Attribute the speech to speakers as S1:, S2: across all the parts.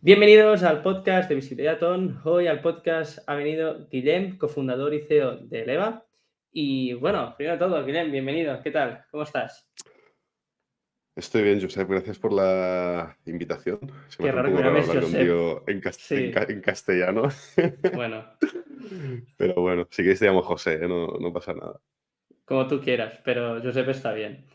S1: Bienvenidos al podcast de Visibilidad On. Hoy al podcast ha venido Guillem, cofundador y CEO de Eleva. Y bueno, primero de todo, Guillem, bienvenido. ¿Qué tal? ¿Cómo estás?
S2: Estoy bien, Josep, gracias por la invitación. Se me
S1: Qué
S2: hace un
S1: raro que
S2: poco
S1: me
S2: raro
S1: llames
S2: hablar
S1: Josep.
S2: contigo
S1: Sí,
S2: en castellano.
S1: bueno,
S2: Pero bueno, si quieres te llamo José, ¿eh? No pasa nada.
S1: como tú quieras, pero Josep está bien.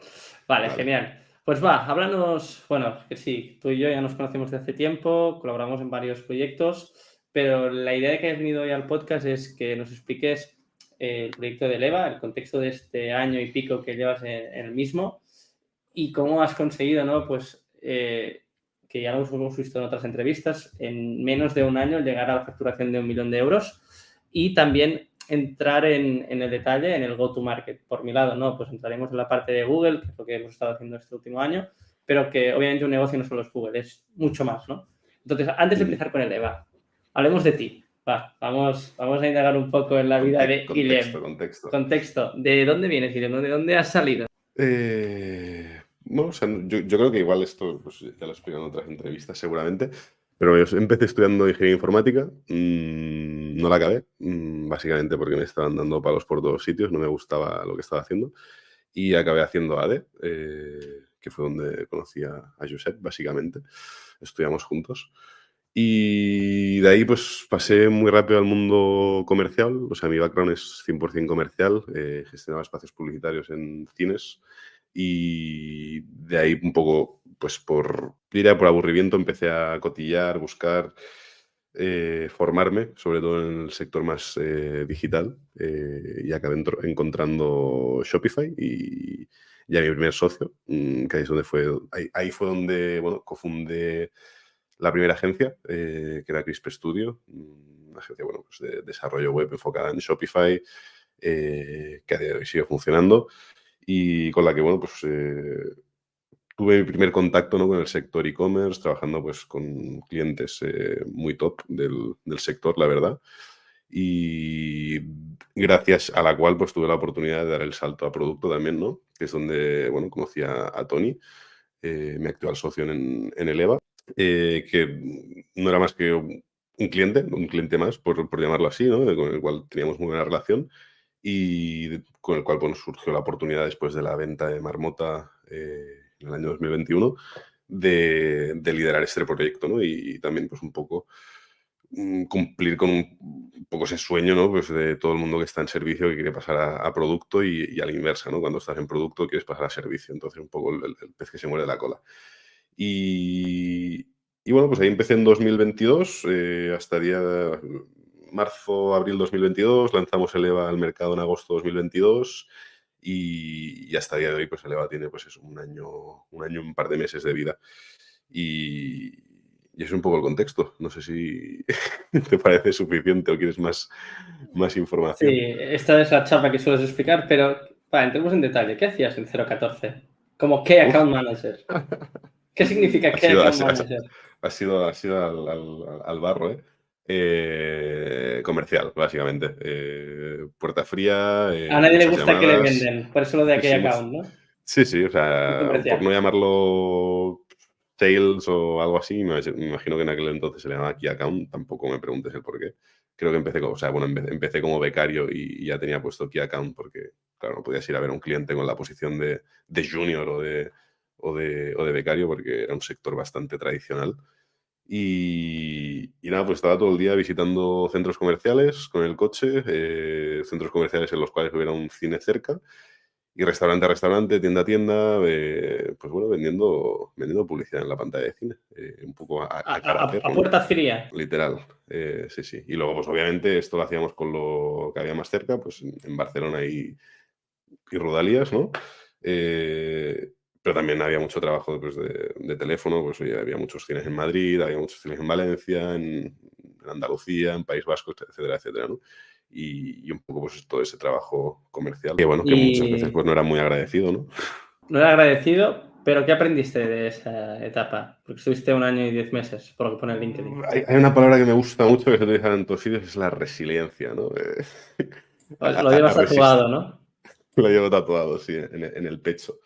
S1: Vale,
S2: Vale.
S1: genial. Pues va, háblanos, bueno, que sí, tú y yo ya nos conocemos de hace tiempo, colaboramos en varios proyectos, pero la idea de que hayas venido hoy al podcast es que nos expliques el proyecto de Eleva, el contexto de este año y pico que llevas en el mismo y cómo has conseguido, ¿no? Pues que ya lo hemos visto en otras entrevistas, en menos de un año llegar a la facturación de 1 millón de euros y también entrar en el detalle, en el go-to-market. Por mi lado, ¿no? Pues entraremos en la parte de Google, que es lo que hemos estado haciendo este último año, pero que obviamente un negocio no solo es Google, es mucho más, ¿no? Entonces, antes de
S2: Ujú.
S1: empezar con el EVA, hablemos de ti. Vamos a indagar un poco en la vida de
S2: Contexto,
S1: Guillem.
S2: contexto.
S1: Contexto, ¿de dónde vienes, Guillem? ¿De dónde has salido?
S2: Bueno, o sea, yo creo que igual esto pues, ya lo he explicado en otras entrevistas seguramente, pero yo empecé estudiando ingeniería informática, no la acabé, básicamente porque me estaban dando palos por todos sitios, no me gustaba lo que estaba haciendo, y acabé haciendo ADE, que fue donde conocí a Josep, básicamente. Estudiamos juntos. Y de ahí pues pasé muy rápido al mundo comercial, o sea, mi background es 100% comercial, gestionaba espacios publicitarios en cines y de ahí un poco, pues diría por aburrimiento, empecé a cotillar, buscar, formarme, sobre todo en el sector más digital, y acabé encontrando Shopify y a mi primer socio, que ahí, es donde ahí fue donde bueno, cofundé la primera agencia, que era Crisp Studio, una agencia bueno, pues de desarrollo web enfocada en Shopify, que a día de hoy sigue funcionando y con la que bueno, pues, tuve mi primer contacto, ¿no? Con el sector e-commerce, trabajando pues, con clientes muy top del sector, la verdad. Y gracias a la cual pues, tuve la oportunidad de dar el salto a producto también, ¿no? Que es donde bueno, conocí a Tony, mi actual socio en Eleva, que no era más que un cliente más, por llamarlo así, ¿no? Con el cual teníamos muy buena relación y con el cual bueno, surgió la oportunidad después de la venta de Marmota en el año 2021 de liderar este proyecto, ¿no? Y también pues un poco cumplir con un poco ese sueño, ¿no? Pues de todo el mundo que está en servicio que quiere pasar a producto y a la inversa, ¿no? Cuando estás en producto quieres pasar a servicio. Entonces, un poco el pez que se muerde la cola. Y, y bueno, pues ahí empecé en 2022, hasta marzo, abril 2022, lanzamos el EVA al mercado en agosto 2022 y hasta el día de hoy pues el EVA tiene pues eso, un par de meses de vida. Y es un poco el contexto. No sé si te parece suficiente o quieres más
S1: Sí,
S2: información.
S1: esta es la chapa que sueles explicar, pero entremos en detalle. ¿Qué hacías en 014? Como Key
S2: Uf.
S1: Account Manager. ¿Qué significa
S2: Ha
S1: Key
S2: sido, ha
S1: Account
S2: sido,
S1: Manager?
S2: ha sido al barro, ¿eh? Comercial, básicamente. Puerta fría,
S1: A nadie le
S2: muchas
S1: gusta que le
S2: llamadas.
S1: venden, por eso lo de
S2: Sí,
S1: Key
S2: sí,
S1: Account, ¿no?
S2: sí, sí, o
S1: Muy
S2: sea, por
S1: comercial.
S2: no llamarlo sales o algo así, me imagino que en aquel entonces se le llamaba Key Account, tampoco me preguntes el por qué. Creo que empecé como, o sea, bueno, empecé como becario y ya tenía puesto Key Account porque, claro, no podías ir a ver a un cliente con la posición de junior o de becario porque era un sector bastante tradicional. Y nada, pues estaba todo el día visitando centros comerciales con el coche, centros comerciales en los cuales hubiera un cine cerca, y restaurante a restaurante, tienda a tienda, pues bueno, vendiendo publicidad en la pantalla de cine, un poco a cara a
S1: A
S2: perro, ¿no?
S1: puerta fría.
S2: Literal, sí, sí. Y luego, pues obviamente, esto lo hacíamos con lo que había más cerca, pues en Barcelona y Rodalías, ¿no? Pero también había mucho trabajo pues, de teléfono, pues oye, había muchos cines en Madrid, había muchos cines en Valencia, en Andalucía, en País Vasco, etcétera, etcétera, ¿no? Y un poco pues todo ese trabajo comercial, que bueno, que muchas veces
S1: Y
S2: pues no era muy agradecido, ¿no?
S1: no era agradecido, pero ¿qué aprendiste de esa etapa? Porque estuviste 1 año y 10 meses, por lo que pone en LinkedIn.
S2: Hay una palabra que me gusta mucho que se utiliza en todos sitios, es la resiliencia, ¿no?
S1: Lo llevas
S2: Resistir.
S1: tatuado, ¿no?
S2: Lo llevo tatuado, sí, en el pecho.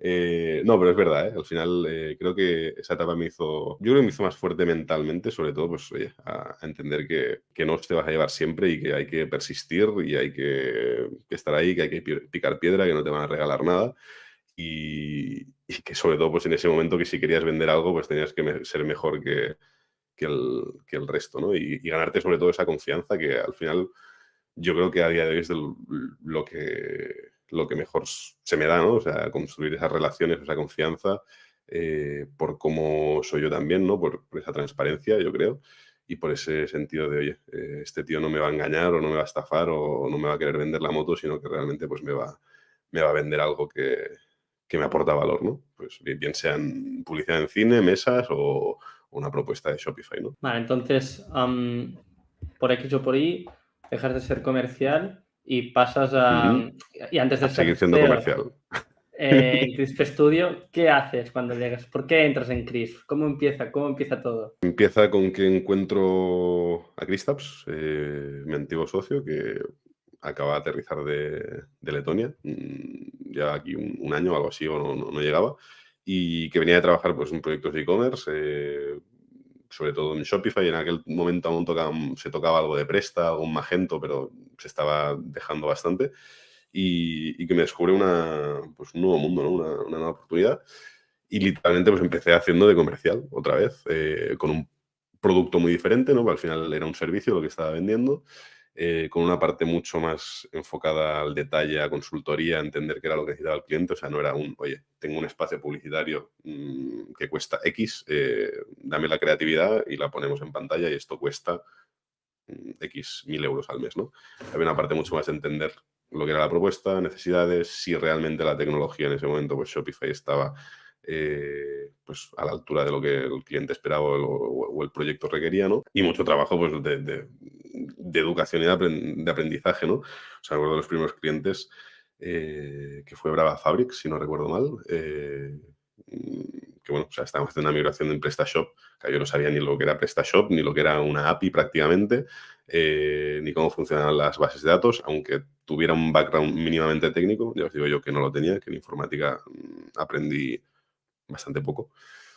S2: No, pero es verdad, ¿eh? Al final creo que esa etapa yo creo que me hizo más fuerte mentalmente, sobre todo, pues, oye, a entender que no te vas a llevar siempre y que hay que persistir y hay que estar ahí, que hay que picar piedra, que no te van a regalar nada y que sobre todo, pues en ese momento que si querías vender algo, pues tenías que ser mejor que el resto, ¿no? Y ganarte sobre todo esa confianza que al final yo creo que a día de hoy es lo que mejor se me da, ¿no? O sea, construir esas relaciones, esa confianza, por cómo soy yo también, ¿no? Por esa transparencia, yo creo, y por ese sentido de, oye, este tío no me va a engañar o no me va a estafar o no me va a querer vender la moto, sino que realmente pues me va a vender algo que me aporta valor, ¿no? Pues bien sean publicidad en cine, mesas o una propuesta de Shopify, ¿no?
S1: Vale, entonces, por X o por Y, dejas de ser comercial y pasas a...
S2: Ujú.
S1: Y antes de
S2: A
S1: ser
S2: seguir siendo
S1: CEO
S2: comercial.
S1: en Crisp Studio, ¿qué haces cuando llegas? ¿Por qué entras en Crisp? ¿Cómo empieza? ¿Cómo empieza todo?
S2: Empieza con que encuentro a Kristaps, mi antiguo socio, que acaba de aterrizar de Letonia, ya aquí un año o algo así, o no llegaba, y que venía de trabajar pues, en proyectos de e-commerce, sobre todo en Shopify. En aquel momento aún se tocaba algo de Presta, algo en Magento, pero se estaba dejando bastante, y que me descubre pues, un nuevo mundo, ¿no? Una nueva oportunidad. Y literalmente pues empecé haciendo de comercial otra vez, con un producto muy diferente, ¿no? Al final era un servicio lo que estaba vendiendo, con una parte mucho más enfocada al detalle, a consultoría, a entender qué era lo que necesitaba el cliente. O sea, no era oye, tengo un espacio publicitario que cuesta X, dame la creatividad y la ponemos en pantalla y esto cuesta X 1.000 euros al mes, ¿no? Había una parte mucho más de entender lo que era la propuesta, necesidades, si realmente la tecnología en ese momento, pues Shopify estaba pues a la altura de lo que el cliente esperaba o el proyecto requería, ¿no? Y mucho trabajo pues, de educación y de aprendizaje, ¿no? O sea, recuerdo los primeros clientes que fue Brava Fabrics, si no recuerdo mal, que bueno, o sea, estábamos haciendo una migración en PrestaShop, que yo no sabía ni lo que era PrestaShop, ni lo que era una API prácticamente, ni cómo funcionaban las bases de datos, aunque tuviera un background mínimamente técnico. Ya os digo yo que no lo tenía, que en informática aprendí bastante poco.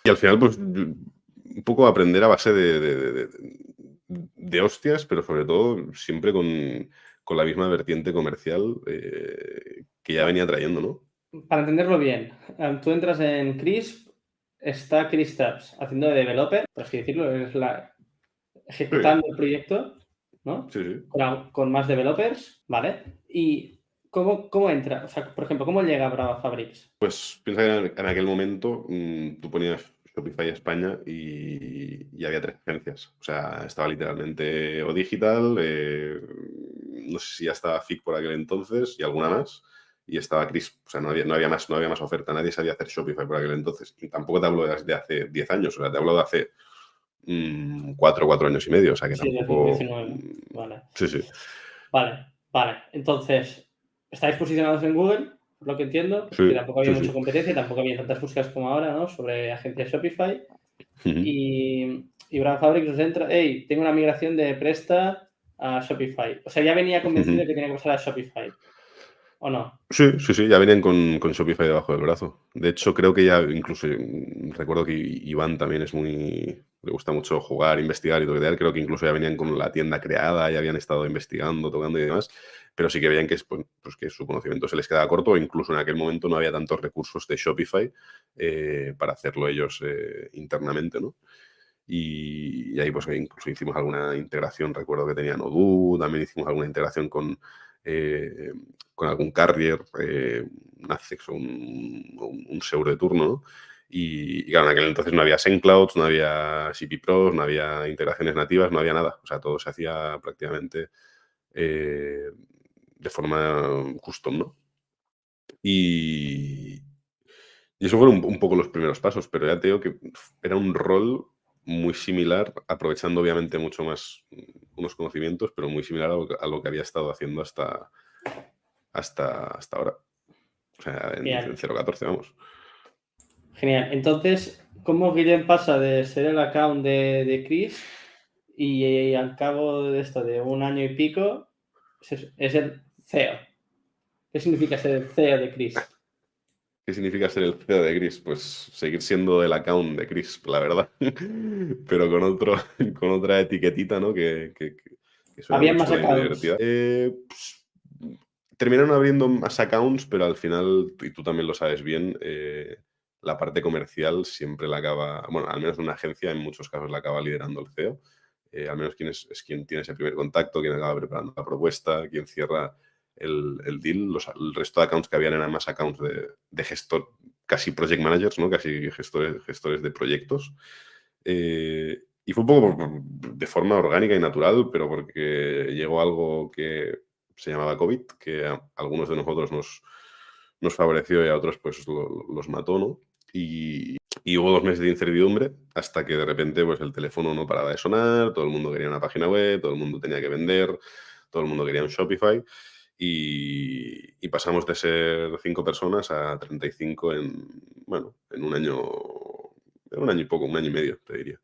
S2: Y al final, pues, un poco aprender a base de hostias, pero sobre todo siempre con la misma vertiente comercial que ya venía trayendo, ¿no?
S1: Para entenderlo bien, tú entras en Crisp, está Kristaps haciendo de developer, por así decirlo, es ejecutando el proyecto, ¿no?
S2: Sí, sí.
S1: Con más developers, ¿vale? ¿Y cómo entra? O sea, por ejemplo, ¿cómo llega a Brava Fabrics?
S2: Pues piensa que en aquel momento tú ponías Shopify España y había 3 agencias. O sea, estaba literalmente O Digital, no sé si ya estaba FIC por aquel entonces y alguna más, y estaba Crisp. O sea, no había más oferta. Nadie sabía hacer Shopify por aquel entonces. Y tampoco te hablo de hace 10 años, o sea, te hablo de hace 4 años y medio. O sea, que
S1: Sí,
S2: tampoco.
S1: 2019. Vale.
S2: Sí, sí.
S1: Vale. Entonces, estáis posicionados en Google, por lo que entiendo, que
S2: Sí,
S1: tampoco había
S2: sí,
S1: mucha
S2: sí.
S1: competencia, tampoco había tantas búsquedas como ahora, ¿no? Sobre agencias Shopify.
S2: Ujú.
S1: Y Brand Fabric nos entra, hey, tengo una migración de Presta a Shopify. O sea, ya venía convencido de
S2: Ujú.
S1: que tenía que pasar a Shopify, ¿o no?
S2: Sí, sí, sí, ya venían con Shopify debajo del brazo. De hecho, creo que ya incluso recuerdo que Iván también le gusta mucho jugar, investigar y toquetear. Creo que incluso ya venían con la tienda creada, ya habían estado investigando, tocando y demás, pero sí que veían que, pues que su conocimiento se les quedaba corto, o incluso en aquel momento no había tantos recursos de Shopify para hacerlo ellos internamente, ¿no? Y ahí pues incluso hicimos alguna integración, recuerdo que tenían Odoo, también hicimos alguna integración eh, con algún carrier, un Aztex o un Seur de turno, ¿no? Y claro, en aquel entonces no había SendClouds, no había CP Pros, no había integraciones nativas, no había nada. O sea, todo se hacía prácticamente de forma custom, ¿no? Y, y eso fueron un poco los primeros pasos, pero ya te digo que era un rol muy similar, aprovechando obviamente mucho más unos conocimientos, pero muy similar a lo que había estado haciendo hasta ahora. O sea, en
S1: Genial.
S2: 0.14, vamos.
S1: Genial. Entonces, ¿cómo Guillem pasa de ser el account de Chris y al cabo de esto, de un año y pico, es el CEO? ¿Qué significa ser el CEO de Chris?
S2: ¿Qué significa ser el CEO de Crisp? Pues seguir siendo el account de Crisp, la verdad. Pero con otra etiquetita, ¿no? Que suena
S1: Había
S2: muy
S1: más
S2: chula y muy
S1: accounts.
S2: divertida. Terminaron abriendo más accounts, pero al final, y tú también lo sabes bien, la parte comercial siempre la acaba, bueno, al menos en una agencia, en muchos casos la acaba liderando el CEO. Al menos es quien tiene ese primer contacto, quien acaba preparando la propuesta, quien cierra el deal. El resto de accounts que habían eran más accounts de gestor, casi project managers, ¿no? Casi gestores de proyectos. Y fue un poco de forma orgánica y natural, pero porque llegó algo que se llamaba COVID, que a algunos de nosotros nos favoreció y a otros pues los mató, ¿no? Y hubo 2 meses de incertidumbre hasta que de repente pues el teléfono no paraba de sonar, todo el mundo quería una página web, todo el mundo tenía que vender, todo el mundo quería un Shopify y pasamos de ser 5 personas a 35 bueno, en un año y poco, un año y medio, te diría.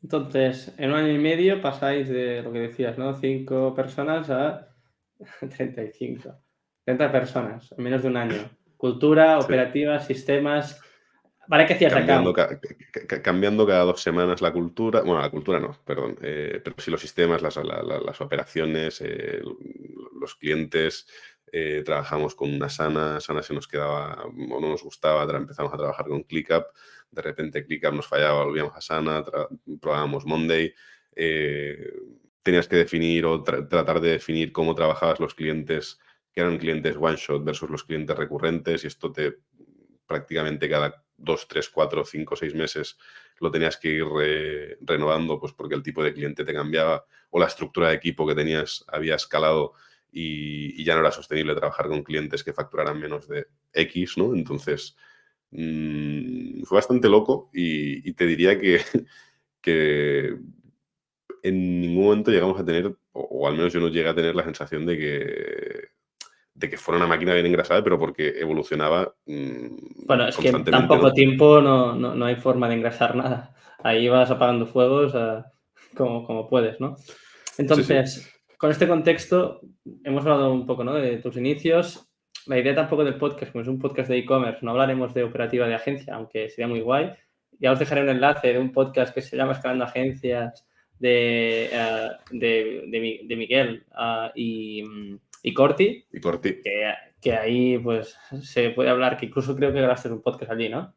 S1: Entonces, en un año y medio pasáis de lo que decías, ¿no? 5 personas a 35. 30 personas en menos de un año. Cultura,
S2: Sí.
S1: operativas, sistemas. Vale que hacías
S2: Cambiando,
S1: account.
S2: cambiando cada 2 semanas la cultura, bueno, la cultura no, perdón, pero sí los sistemas, las operaciones, los clientes, trabajamos con una Sana se nos quedaba o no nos gustaba, empezamos a trabajar con ClickUp, de repente ClickUp nos fallaba, volvíamos a Sana, probábamos Monday, tenías que definir o tratar de definir cómo trabajabas los clientes que eran clientes one shot versus los clientes recurrentes y esto prácticamente cada 2, 3, 4, 5, 6 meses lo tenías que ir renovando, pues porque el tipo de cliente te cambiaba o la estructura de equipo que tenías había escalado y ya no era sostenible trabajar con clientes que facturaran menos de X, ¿no? Entonces, fue bastante loco y te diría que en ningún momento llegamos a tener, o al menos yo no llegué a tener la sensación de que fuera una máquina bien engrasada, pero porque evolucionaba
S1: Bueno, es que en tan
S2: constantemente,
S1: poco
S2: ¿no?
S1: tiempo no hay forma de engrasar nada. Ahí vas apagando fuegos como puedes, ¿no?
S2: Sí, sí.
S1: Entonces, con este contexto, hemos hablado un poco, ¿no? De tus inicios. La idea tampoco del podcast, como es un podcast de e-commerce, no hablaremos de operativa de agencia, aunque sería muy guay. Ya os dejaré un enlace de un podcast que se llama Escalando Agencias de Miguel y Corti,
S2: Y Corti,
S1: que ahí pues se puede hablar, que incluso creo que grabaste un podcast allí, ¿no?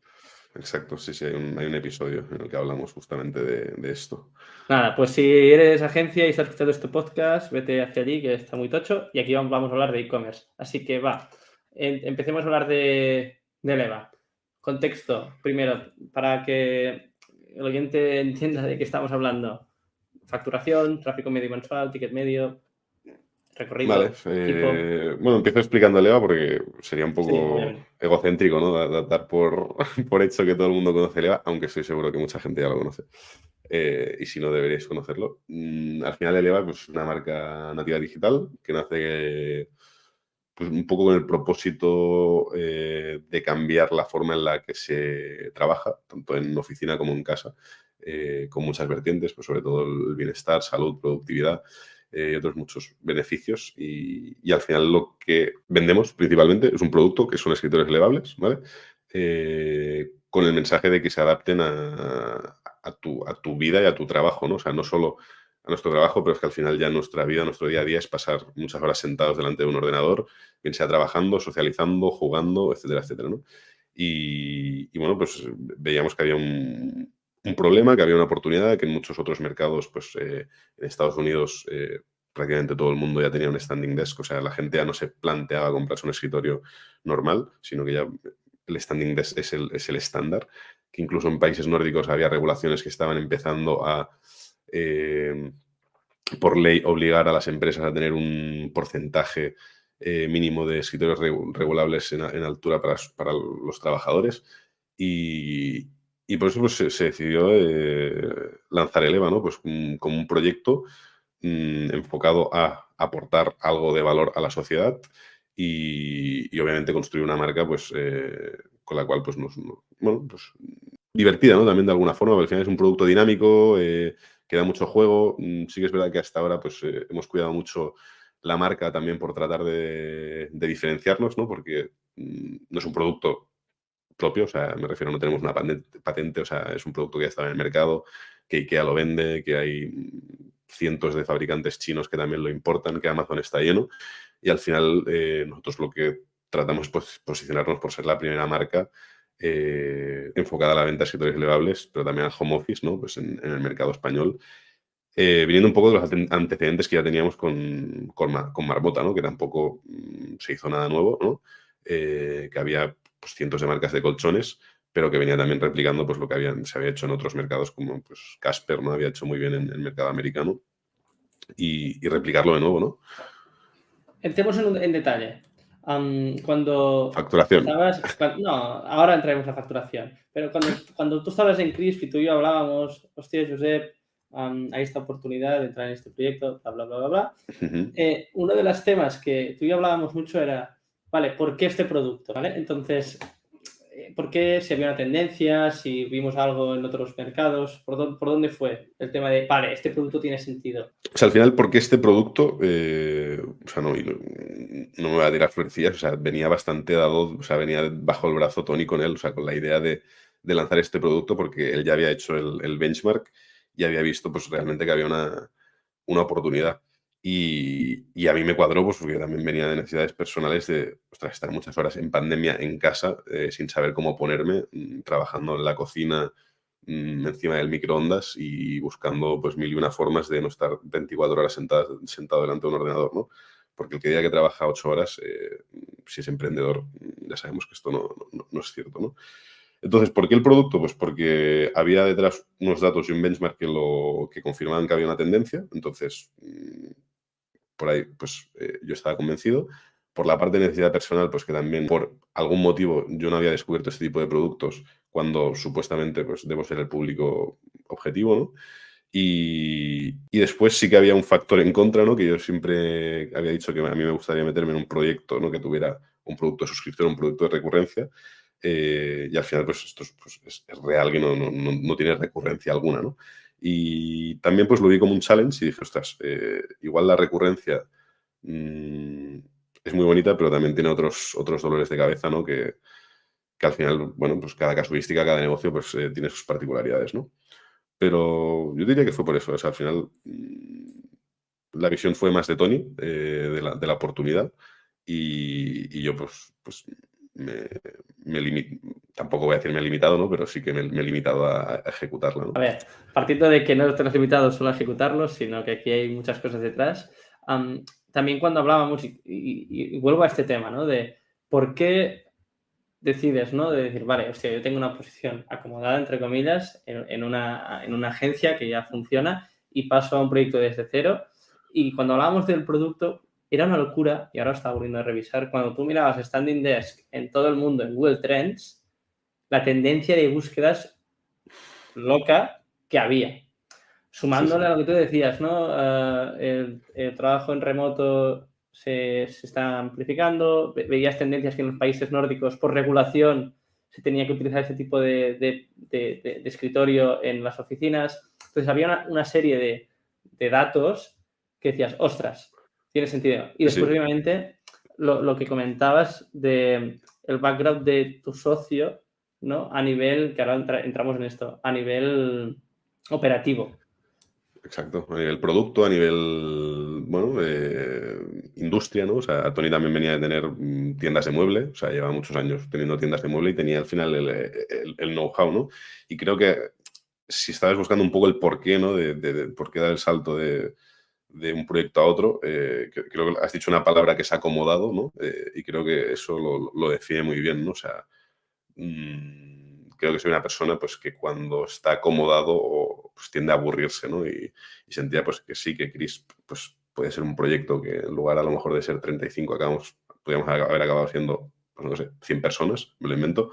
S2: exacto, sí, sí, hay un episodio en el que hablamos justamente de esto.
S1: Nada, pues si eres agencia y estás escuchando este podcast, vete hacia allí, que está muy tocho, y aquí vamos a hablar de e-commerce. Así que va, empecemos a hablar de Leva. Contexto, primero, para que el oyente entienda de qué estamos hablando. Facturación, tráfico medio mensual, ticket medio,
S2: Vale,
S1: recorrido, equipo.
S2: bueno, empiezo explicándole Leva porque sería un
S1: Sí,
S2: poco
S1: obviamente.
S2: egocéntrico, ¿no? Dar por hecho que todo el mundo conoce Leva, aunque estoy seguro que mucha gente ya lo conoce. Y si no, deberíais conocerlo. Al final, Eleva pues, es una marca nativa digital que nace pues, un poco con el propósito de cambiar la forma en la que se trabaja, tanto en oficina como en casa, con muchas vertientes, pues sobre todo el bienestar, salud, productividad y otros muchos beneficios. Y al final lo que vendemos principalmente es un producto que son escritores elevables, ¿vale? Con el mensaje de que se adapten a tu vida y a tu trabajo, ¿no? O sea, no solo a nuestro trabajo, pero es que al final ya nuestra vida, nuestro día a día es pasar muchas horas sentados delante de un ordenador, bien sea trabajando, socializando, jugando, etcétera, etcétera, ¿no? Y bueno, pues veíamos que había un problema, que había una oportunidad, que en muchos otros mercados, pues en Estados Unidos prácticamente todo el mundo ya tenía un standing desk, o sea, la gente ya no se planteaba comprarse un escritorio normal, sino que ya el standing desk es el estándar, que incluso en países nórdicos había regulaciones que estaban empezando a, por ley, obligar a las empresas a tener un porcentaje mínimo de escritorios regulables en altura para los trabajadores. Y por eso pues, se decidió lanzar Eleva, ¿no? Pues, como un proyecto enfocado a aportar algo de valor a la sociedad y obviamente construir una marca pues, con la cual pues, bueno, pues, divertida, ¿no? También de alguna forma, porque al final es un producto dinámico, que da mucho juego. Sí que es verdad que hasta ahora pues, hemos cuidado mucho la marca también por tratar de diferenciarnos, ¿no? Porque no es un producto propio, o sea, me refiero, no tenemos una patente, o sea, es un producto que ya está en el mercado, que IKEA lo vende, que hay cientos de fabricantes chinos que también lo importan, que Amazon está lleno, y al final nosotros lo que tratamos es posicionarnos por ser la primera marca enfocada a la venta de escritorios elevables, pero también al home office, ¿no? Pues en el mercado español. Viniendo un poco de los antecedentes que ya teníamos con Marmota, ¿no? Que tampoco se hizo nada nuevo, ¿no? Que había pues, cientos de marcas de colchones, pero que venía también replicando pues, lo que se había hecho en otros mercados, como pues, Casper, ¿no? Había hecho muy bien en el mercado americano, y replicarlo de nuevo, ¿no?
S1: Entremos en detalle. Cuando
S2: Facturación.
S1: no, ahora entraremos en la facturación, pero cuando tú estabas en Crisp y tú y yo hablábamos, hostia, Josep, hay esta oportunidad de entrar en este proyecto, bla, bla, bla, bla, bla. Uno de los temas que tú y yo hablábamos mucho era, vale, ¿por qué este producto? ¿Vale? Entonces, ¿por qué? Si había una tendencia, si vimos algo en otros mercados, ¿por dónde fue el tema de, vale, este producto tiene sentido?
S2: O sea, al final, ¿por qué este producto? O sea, no me voy a tirar florecillas, o sea, venía bastante dado, o sea, venía bajo el brazo Tony con él, o sea, con la idea de lanzar este producto, porque él ya había hecho el benchmark y había visto, pues, realmente que había una oportunidad. Y a mí me cuadró, pues, porque también venía de necesidades personales de, ostras, estar muchas horas en pandemia en casa, sin saber cómo ponerme, trabajando en la cocina, encima del microondas y buscando pues mil y una formas de no estar 24 horas sentado delante de un ordenador, ¿no? Porque el que diga que trabaja 8 horas, si es emprendedor, ya sabemos que esto no es cierto, ¿no? Entonces, ¿por qué el producto? Pues porque había detrás unos datos y un benchmark que confirmaban que había una tendencia. Entonces, por ahí, pues yo estaba convencido. Por la parte de necesidad personal, pues que también por algún motivo yo no había descubierto este tipo de productos cuando supuestamente pues debo ser el público objetivo, ¿no? Y después sí que había un factor en contra, ¿no? Que yo siempre había dicho que a mí me gustaría meterme en un proyecto, ¿no? Que tuviera un producto de suscripción, un producto de recurrencia. Y al final, pues esto es real que no tiene recurrencia alguna, ¿no? Y también pues lo vi como un challenge y dije, ostras, igual la recurrencia es muy bonita, pero también tiene otros dolores de cabeza, ¿no? Que al final, bueno, pues cada casuística, cada negocio, pues tiene sus particularidades, ¿no? Pero yo diría que fue por eso, o sea, al final la visión fue más de Tony, de la oportunidad, y yo pues tampoco voy a decir me he limitado, ¿no? Pero sí que me he limitado a ejecutarla, ¿no?
S1: A ver, partiendo de que no te has limitado solo a ejecutarlo, sino que aquí hay muchas cosas detrás. También cuando hablábamos, y vuelvo a este tema, ¿no? De por qué decides, ¿no? De decir, vale, hostia, yo tengo una posición acomodada, entre comillas, en una agencia que ya funciona y paso a un proyecto desde cero. Y cuando hablábamos del producto, era una locura, y ahora estaba volviendo a revisar, cuando tú mirabas Standing Desk en todo el mundo, en Google Trends, la tendencia de búsquedas loca que había. Sumándole a lo que tú decías, ¿no? El trabajo en remoto se está amplificando, veías tendencias que en los países nórdicos por regulación se tenía que utilizar ese tipo de escritorio en las oficinas. Entonces había una serie de datos que decías, ostras, tiene sentido. Y después,
S2: Sí.
S1: obviamente, lo que comentabas de el background de tu socio, ¿no? A nivel, que ahora entramos en esto, a nivel operativo.
S2: Exacto, a nivel producto, a nivel, bueno, industria, ¿no? O sea, Tony también venía de tener tiendas de mueble, o sea, lleva muchos años teniendo tiendas de mueble y tenía al final el know-how, ¿no? Y creo que si estabas buscando un poco el porqué, ¿no? De por qué dar el salto de un proyecto a otro, creo que has dicho una palabra que es acomodado, ¿no? Y creo que eso lo define muy bien, ¿no? O sea, creo que soy una persona pues, que cuando está acomodado pues, tiende a aburrirse, ¿no? Y sentía pues, que sí, que Crisp pues, puede ser un proyecto que en lugar a lo mejor de ser 35, podríamos haber acabado siendo, pues, no sé, 100 personas, me lo invento.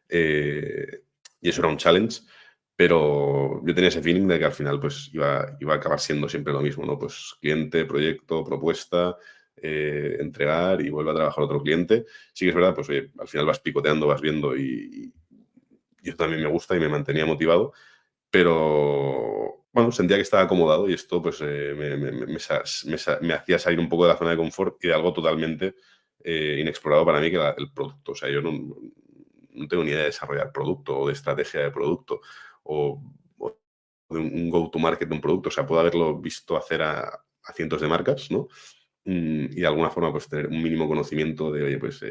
S2: Y eso era un challenge, pero yo tenía ese feeling de que al final pues, iba a acabar siendo siempre lo mismo, ¿no? Pues cliente, proyecto, propuesta, entregar y vuelve a trabajar otro cliente. Sí que es verdad, pues oye, al final vas picoteando, vas viendo y eso también me gusta y me mantenía motivado, pero bueno, sentía que estaba acomodado y esto pues me hacía salir un poco de la zona de confort y de algo totalmente inexplorado para mí, que era el producto. O sea, yo no no tengo ni idea de desarrollar producto o de estrategia de producto o de un go-to-market de un producto. O sea, puedo haberlo visto hacer a cientos de marcas, ¿no? Y de alguna forma, pues tener un mínimo conocimiento de, oye, pues,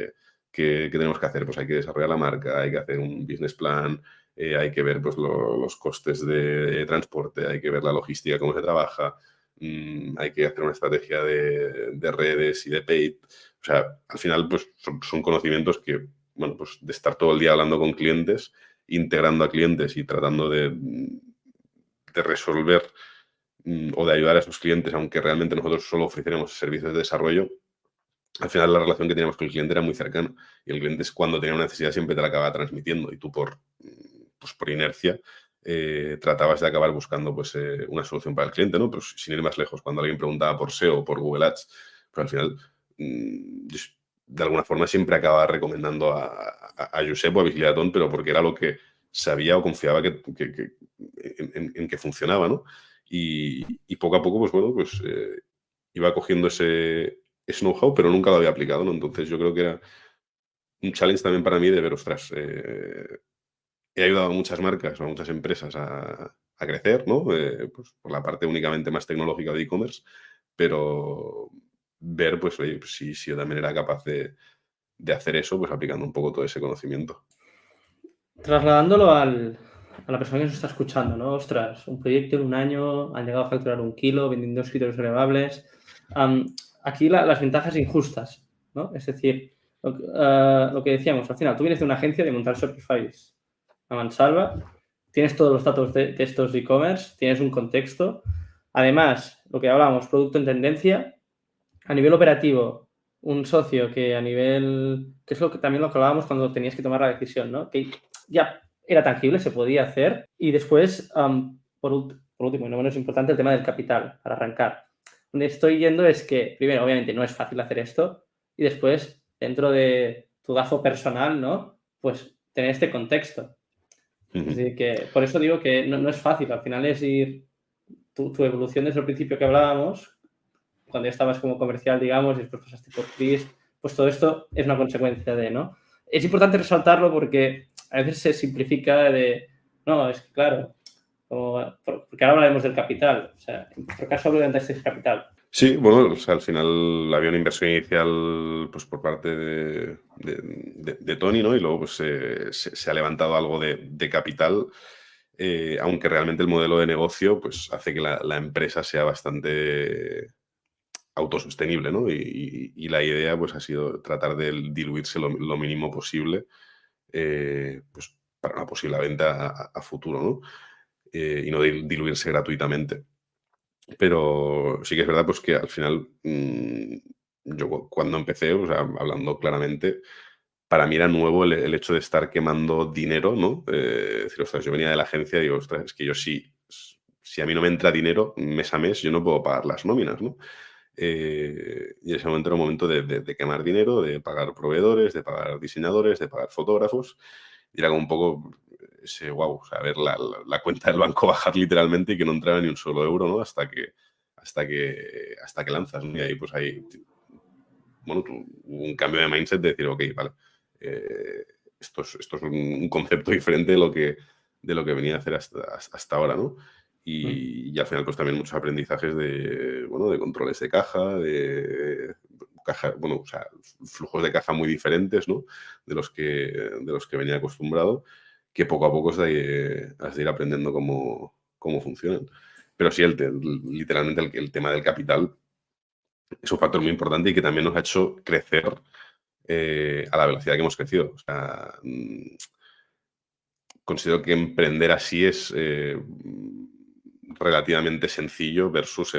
S2: ¿qué tenemos que hacer? Pues hay que desarrollar la marca, hay que hacer un business plan, hay que ver pues, los costes de transporte, hay que ver la logística, cómo se trabaja, hay que hacer una estrategia de redes y de paid. O sea, al final, pues son conocimientos que, bueno, pues de estar todo el día hablando con clientes, integrando a clientes y tratando de resolver o de ayudar a esos clientes, aunque realmente nosotros solo ofreciéramos servicios de desarrollo, al final la relación que teníamos con el cliente era muy cercana y el cliente cuando tenía una necesidad siempre te la acababa transmitiendo y tú pues por inercia tratabas de acabar buscando pues, una solución para el cliente, ¿no? Pues sin ir más lejos, cuando alguien preguntaba por SEO o por Google Ads, pues al final yo de alguna forma siempre acababa recomendando a Josep o a Vigiliatón, pero porque era lo que sabía o confiaba en que funcionaba, ¿no? Y poco a poco, pues bueno, pues iba cogiendo ese know-how, pero nunca lo había aplicado, ¿no? Entonces yo creo que era un challenge también para mí de ver, ostras, he ayudado a muchas marcas o a muchas empresas a crecer, ¿no? Pues por la parte únicamente más tecnológica de e-commerce, pero ver, pues, oye, pues, si yo también era capaz de hacer eso, pues aplicando un poco todo ese conocimiento.
S1: Trasladándolo a la persona que nos está escuchando, ¿no? Ostras, un proyecto en un año, han llegado a facturar 1 kilo, vendiendo escritorios elevables. Aquí las ventajas injustas, ¿no? Es decir, lo que decíamos, al final, tú vienes de una agencia de montar Shopify a mansalva, tienes todos los datos de estos e-commerce, tienes un contexto. Además, lo que hablábamos, producto en tendencia. A nivel operativo, un socio que a nivel... que es también lo que hablábamos cuando tenías que tomar la decisión, ¿no? Que ya era tangible, se podía hacer. Y después, por último, y no menos importante, el tema del capital, para arrancar. Donde estoy yendo es que, primero, obviamente, no es fácil hacer esto. Y después, dentro de tu DAFO personal, ¿no? Pues tener este contexto. Es decir, que por eso digo que no es fácil. Al final es ir tu evolución desde el principio que hablábamos, cuando ya estabas como comercial, digamos, y después pasaste por Cris, pues todo esto es una consecuencia de, ¿no? Es importante resaltarlo porque a veces se simplifica de, no, es que claro, porque ahora hablaremos del capital, o sea, en vuestro caso levantasteis capital.
S2: Sí, bueno, o sea, al final había una inversión inicial pues, por parte de Tony, ¿no? Y luego pues, se ha levantado algo de capital, aunque realmente el modelo de negocio pues, hace que la empresa sea bastante autosostenible, ¿no? Y la idea pues, ha sido tratar de diluirse lo mínimo posible pues, para una posible venta a futuro, ¿no? Y no diluirse gratuitamente. Pero sí que es verdad pues, que al final, yo cuando empecé, o sea, hablando claramente, para mí era nuevo el hecho de estar quemando dinero, ¿no? Decir, ostras, yo venía de la agencia y digo, ostras, es que yo si a mí no me entra dinero mes a mes, yo no puedo pagar las nóminas, ¿no? Y en ese momento era un momento de quemar dinero, de pagar proveedores, de pagar diseñadores, de pagar fotógrafos. Y era como un poco ese, wow, o sea, ver la cuenta del banco bajar literalmente y que no entraba ni un solo euro, ¿no? Hasta que lanzas, ¿no? Y ahí, pues ahí, bueno, un cambio de mindset de decir, ok, vale, esto es un concepto diferente de lo que venía a hacer hasta ahora, ¿no? Y al final, pues también muchos aprendizajes de controles de caja, de caja, bueno, o sea, flujos de caja muy diferentes, ¿no? De los que venía acostumbrado, que poco a poco has de ir aprendiendo cómo funcionan. Pero sí, literalmente el tema del capital es un factor muy importante y que también nos ha hecho crecer a la velocidad que hemos crecido. O sea, considero que emprender así es relativamente sencillo versus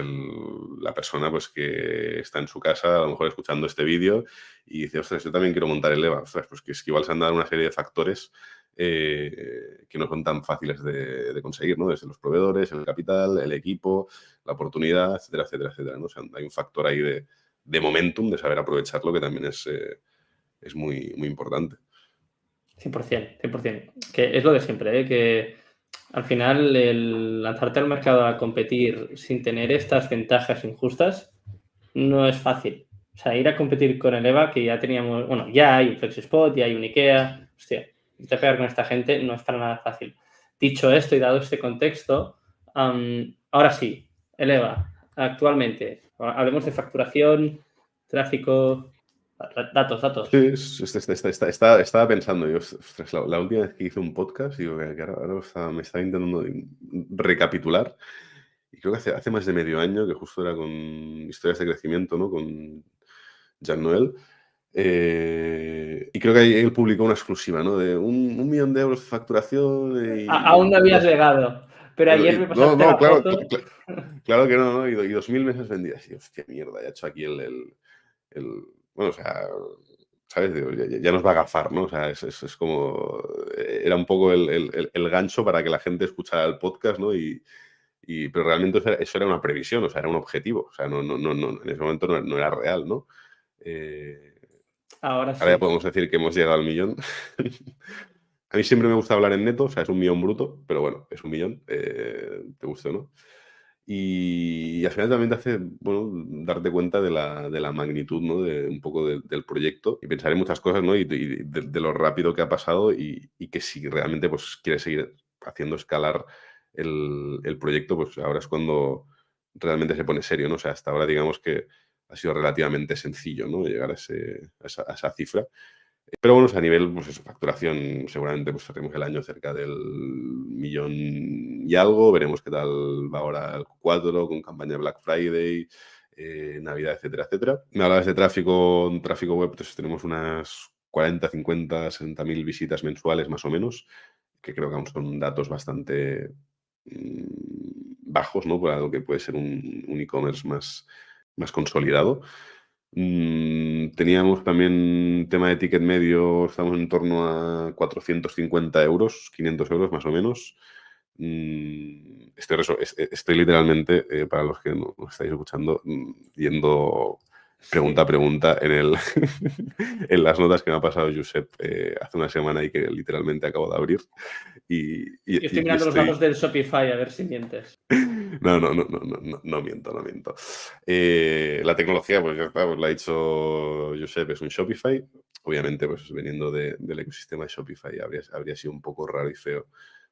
S2: la persona pues, que está en su casa, a lo mejor escuchando este vídeo y dice, ostras, yo también quiero montar el EVA. Ostras, pues que es que igual se han dado una serie de factores que no son tan fáciles de conseguir, ¿no? Desde los proveedores, el capital, el equipo, la oportunidad, etcétera, etcétera, etcétera, ¿no? O sea, hay un factor ahí de momentum, de saber aprovecharlo, que también es muy, muy importante.
S1: 100%, 100%. Que es lo de siempre, ¿eh? Que al final el lanzarte al mercado a competir sin tener estas ventajas injustas no es fácil. O sea, ir a competir con el EVA, que ya teníamos, bueno, ya hay un FlexiSpot, ya hay un IKEA, hostia, irte a pegar con esta gente no es para nada fácil. Dicho esto y dado este contexto, ahora sí, Eleva, actualmente, hablemos de facturación, tráfico, datos.
S2: Sí, estaba pensando, yo, ostras, la última vez que hice un podcast, digo que ahora me estaba intentando recapitular, y creo que hace más de medio año, que justo era con historias de crecimiento, ¿no? Con Jean-Noël. Y creo que ahí él publicó una exclusiva, ¿no? De 1 millón de euros de facturación
S1: Aún no habías llegado, pero ayer me
S2: no,
S1: pasaste la
S2: claro,
S1: foto.
S2: claro que no, ¿no? Y 2.000 mesas vendidas. Y hostia, mierda, ya he hecho aquí bueno, o sea, ¿sabes? Digo, ya nos va a agafar, ¿no? O sea, es como... Era un poco el gancho para que la gente escuchara el podcast, ¿no? Pero realmente eso era una previsión, o sea, era un objetivo. O sea, no, en ese momento no era real, ¿no?
S1: Ahora
S2: Ahora ya
S1: sí.
S2: podemos decir que hemos llegado al 1.000.000. A mí siempre me gusta hablar en neto, o sea, es 1.000.000 bruto, pero bueno, es 1.000.000, te guste o no. Y al final también te hace, bueno, darte cuenta de la magnitud, ¿no? De un poco del proyecto y pensar en muchas cosas, ¿no? Y de lo rápido que ha pasado y que si realmente pues quieres seguir haciendo escalar el proyecto, pues ahora es cuando realmente se pone serio, ¿no? O sea, hasta ahora digamos que ha sido relativamente sencillo, ¿no? Llegar a esa cifra. Pero bueno, a nivel, pues eso, facturación, seguramente pues haremos el año cerca del 1.000.000 y algo. Veremos qué tal va ahora el Q4 con campaña de Black Friday, Navidad, etcétera, etcétera. Me hablabas de tráfico web, pues tenemos unas 40, 50, 60.000 visitas mensuales más o menos, que creo que aún son datos bastante bajos, ¿no? Para lo que puede ser un e-commerce más consolidado. Teníamos también tema de ticket medio, estamos en torno a 450 euros, 500 euros más o menos. Estoy literalmente, para los que no estáis escuchando, yendo pregunta a pregunta en las notas que me ha pasado Josep hace una semana y que literalmente acabo de abrir.
S1: Yo estoy mirando los datos del Shopify a ver si mientes.
S2: No miento. La tecnología, pues ya está, pues la ha dicho Josep, es un Shopify. Obviamente, pues veniendo del ecosistema de Shopify, habría sido un poco raro y feo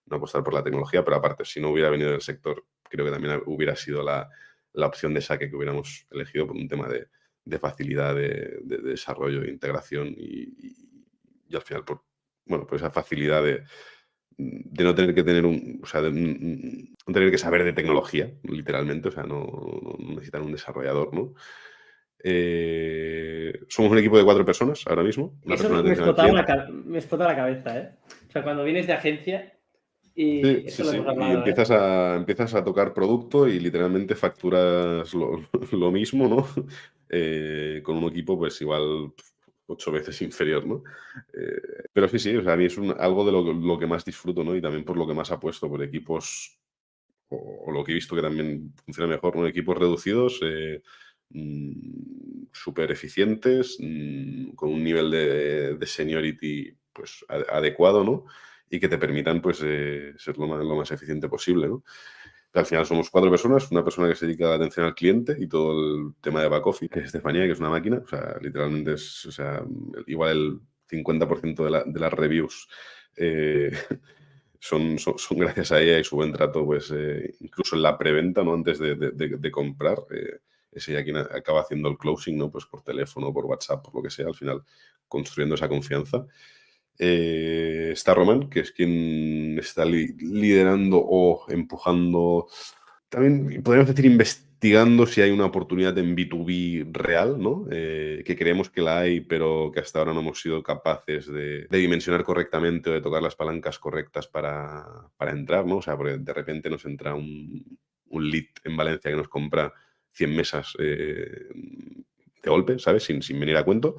S2: no apostar por la tecnología, pero aparte, si no hubiera venido del sector, creo que también hubiera sido la opción de saque que hubiéramos elegido por un tema de facilidad de desarrollo, de integración y al final, por esa facilidad de no tener que tener o sea, de no tener que saber de tecnología, literalmente, o sea, no necesitan un desarrollador, ¿no? Somos un equipo de 4 personas ahora mismo. Una
S1: Eso
S2: persona de
S1: me
S2: atención al cliente.
S1: me explota la cabeza, ¿eh? O sea, cuando vienes de agencia,
S2: Sí,
S1: y
S2: sí,
S1: eso lo
S2: sí.
S1: hemos
S2: Y
S1: hablado, ¿eh?
S2: empiezas a tocar producto y literalmente facturas lo mismo, ¿no? Con un equipo, pues igual 8 veces inferior, ¿no? Pero sí, o sea, a mí es algo de lo que más disfruto, ¿no? Y también por lo que más apuesto, por equipos, o lo que he visto que también funciona mejor, ¿no? Equipos reducidos, súper eficientes, con un nivel de seniority pues, adecuado, ¿no? Y que te permitan pues, ser lo más eficiente posible, ¿no? Al final somos 4 personas, una persona que se dedica a la atención al cliente y todo el tema de back office, que es Estefanía, que es una máquina, o sea, literalmente es, o sea, igual el 50% de las reviews son gracias a ella y su buen trato, pues incluso en la preventa, ¿no? Antes de comprar, es ella quien acaba haciendo el closing, ¿no? Pues por teléfono, por WhatsApp, por lo que sea, al final construyendo esa confianza. Está Román, que es quien está liderando o empujando, también podríamos decir investigando si hay una oportunidad en B2B real, ¿no? Que creemos que la hay, pero que hasta ahora no hemos sido capaces de dimensionar correctamente o de tocar las palancas correctas para entrar, ¿no? O sea, porque de repente nos entra un lead en Valencia que nos compra 100 mesas de golpe, ¿sabes? Sin venir a cuento.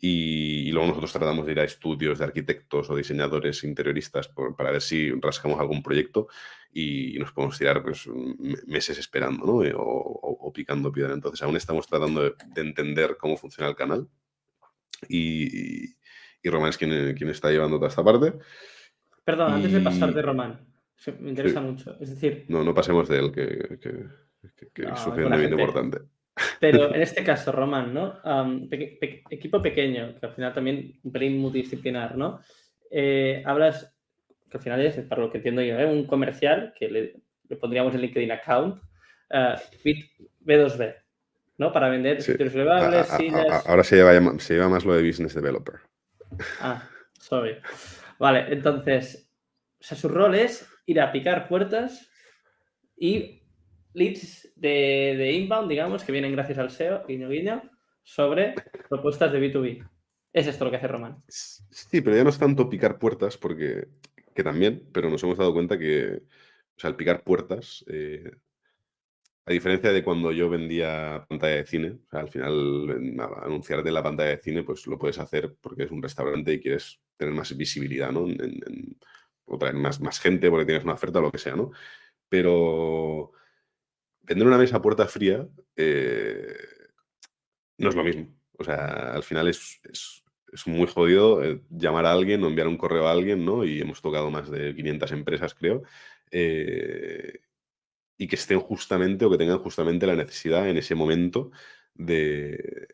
S2: Y luego nosotros tratamos de ir a estudios de arquitectos o diseñadores interioristas para ver si rascamos algún proyecto y nos podemos tirar pues, meses esperando, ¿no? O picando piedra. Entonces aún estamos tratando de entender cómo funciona el canal y Román es quien está llevando toda esta parte.
S1: Perdón, antes de pasar de
S2: Y
S1: Román, me interesa
S2: sí,
S1: mucho. Es decir,
S2: no pasemos de él, que es
S1: no, es buena
S2: suficientemente
S1: gente.
S2: importante.
S1: Pero en este caso, Román, ¿no? Equipo pequeño, que al final también un pelín multidisciplinar, ¿no? hablas, que al final es, para lo que entiendo yo, un comercial que le pondríamos el LinkedIn account, B2B, ¿no? Para vender
S2: Sí.
S1: escritorios elevables, sillas.
S2: Ahora se lleva más lo de business developer.
S1: Sorry. Vale, entonces, o sea, su rol es ir a picar puertas y leads de inbound, digamos, que vienen gracias al SEO, guiño, guiño, sobre propuestas de B2B. Es esto lo que hace Román.
S2: Sí, pero ya no es tanto picar puertas, que también, pero nos hemos dado cuenta que, o sea, el picar puertas, a diferencia de cuando yo vendía pantalla de cine, o sea, al final anunciarte en la pantalla de cine, pues lo puedes hacer porque es un restaurante y quieres tener más visibilidad, ¿no? O traer más gente porque tienes una oferta o lo que sea, ¿no? Pero vender una mesa a puerta fría no es lo mismo. O sea, al final es muy jodido llamar a alguien o enviar un correo a alguien, ¿no? Y hemos tocado más de 500 empresas, creo. Y que estén justamente o que tengan justamente la necesidad en ese momento de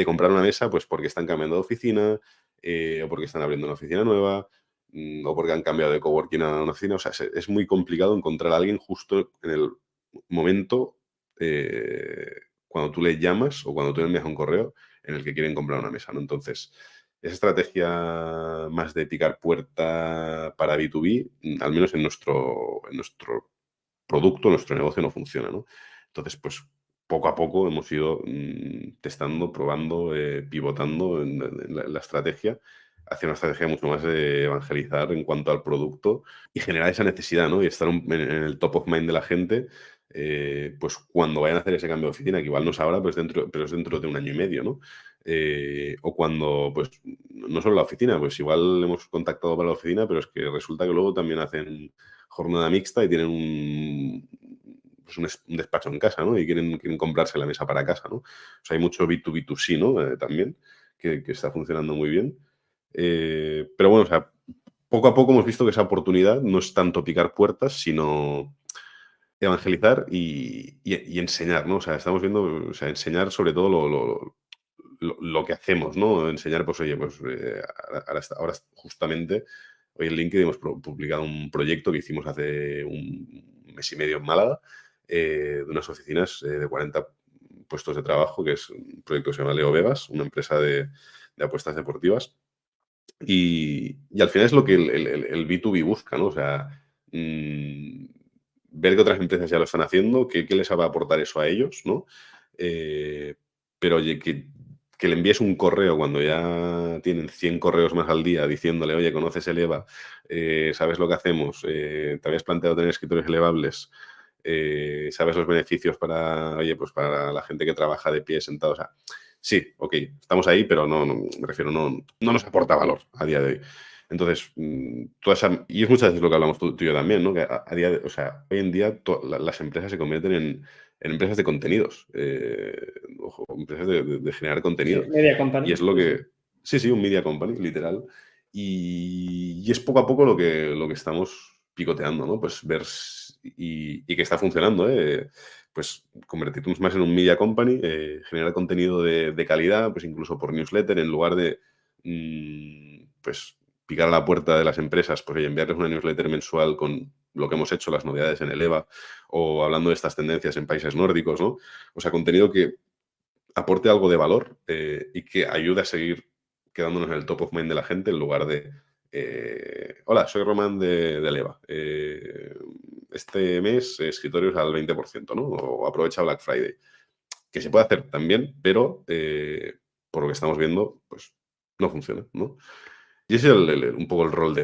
S2: comprar una mesa, pues porque están cambiando de oficina, o porque están abriendo una oficina nueva, o porque han cambiado de coworking a una oficina. O sea, es muy complicado encontrar a alguien justo en el momento cuando tú le llamas o cuando tú le envías un correo en el que quieren comprar una mesa, ¿no? Entonces, esa estrategia más de picar puerta para B2B, al menos en nuestro producto, nuestro negocio no funciona, ¿no? Entonces, pues poco a poco hemos ido testando, probando, pivotando en la estrategia hacia una estrategia mucho más de evangelizar en cuanto al producto y generar esa necesidad, ¿no? Y estar en el top of mind de la gente, pues cuando vayan a hacer ese cambio de oficina, que igual no es ahora, pero es dentro de 1 año y medio, ¿no? O cuando, pues, no solo la oficina, pues igual hemos contactado para la oficina, pero es que resulta que luego también hacen jornada mixta y tienen un despacho en casa, ¿no? Y quieren comprarse la mesa para casa, ¿no? O sea, hay mucho B2B2C, ¿no? También, que está funcionando muy bien. Pero bueno, o sea, poco a poco hemos visto que esa oportunidad no es tanto picar puertas, sino evangelizar y enseñar, ¿no? O sea, estamos viendo, o sea, enseñar sobre todo lo que hacemos, ¿no? Enseñar, pues, oye, pues ahora justamente, hoy en LinkedIn hemos publicado un proyecto que hicimos hace un mes y medio en Málaga, de unas oficinas de 40 puestos de trabajo, que es un proyecto que se llama Leo Vegas, una empresa de apuestas deportivas. Y al final es lo que el B2B busca, ¿no? O sea, ver que otras empresas ya lo están haciendo, qué les va a aportar eso a ellos, ¿no? Pero oye, que le envíes un correo cuando ya tienen 100 correos más al día diciéndole, oye, ¿conoces el EVA? ¿Sabes lo que hacemos? ¿Te habías planteado tener escritorios elevables? ¿Sabes los beneficios para, oye, pues para la gente que trabaja de pie sentado? O sea, sí, ok, estamos ahí, pero me refiero, no nos aporta valor a día de hoy. Entonces, y es muchas veces lo que hablamos tú y yo también, ¿no? Que o sea, hoy en día las empresas se convierten en empresas de contenidos, ojo, empresas de generar contenido.
S1: Sí, media company.
S2: Y es lo que... Sí, un media company, literal. Y es poco a poco lo que estamos picoteando, ¿no? Pues ver y que está funcionando, ¿eh? Pues convertirnos más en un media company, generar contenido de calidad, pues incluso por newsletter, en lugar de pues picar a la puerta de las empresas, pues enviarles una newsletter mensual con lo que hemos hecho, las novedades en el EVA, o hablando de estas tendencias en países nórdicos, ¿no? O sea, contenido que aporte algo de valor y que ayude a seguir quedándonos en el top of mind de la gente en lugar de hola, soy Román de EVA. Este mes escritorios al 20%, ¿no? O aprovecha Black Friday. Que se puede hacer también, pero por lo que estamos viendo, pues no funciona, ¿no? Y ese es un poco el rol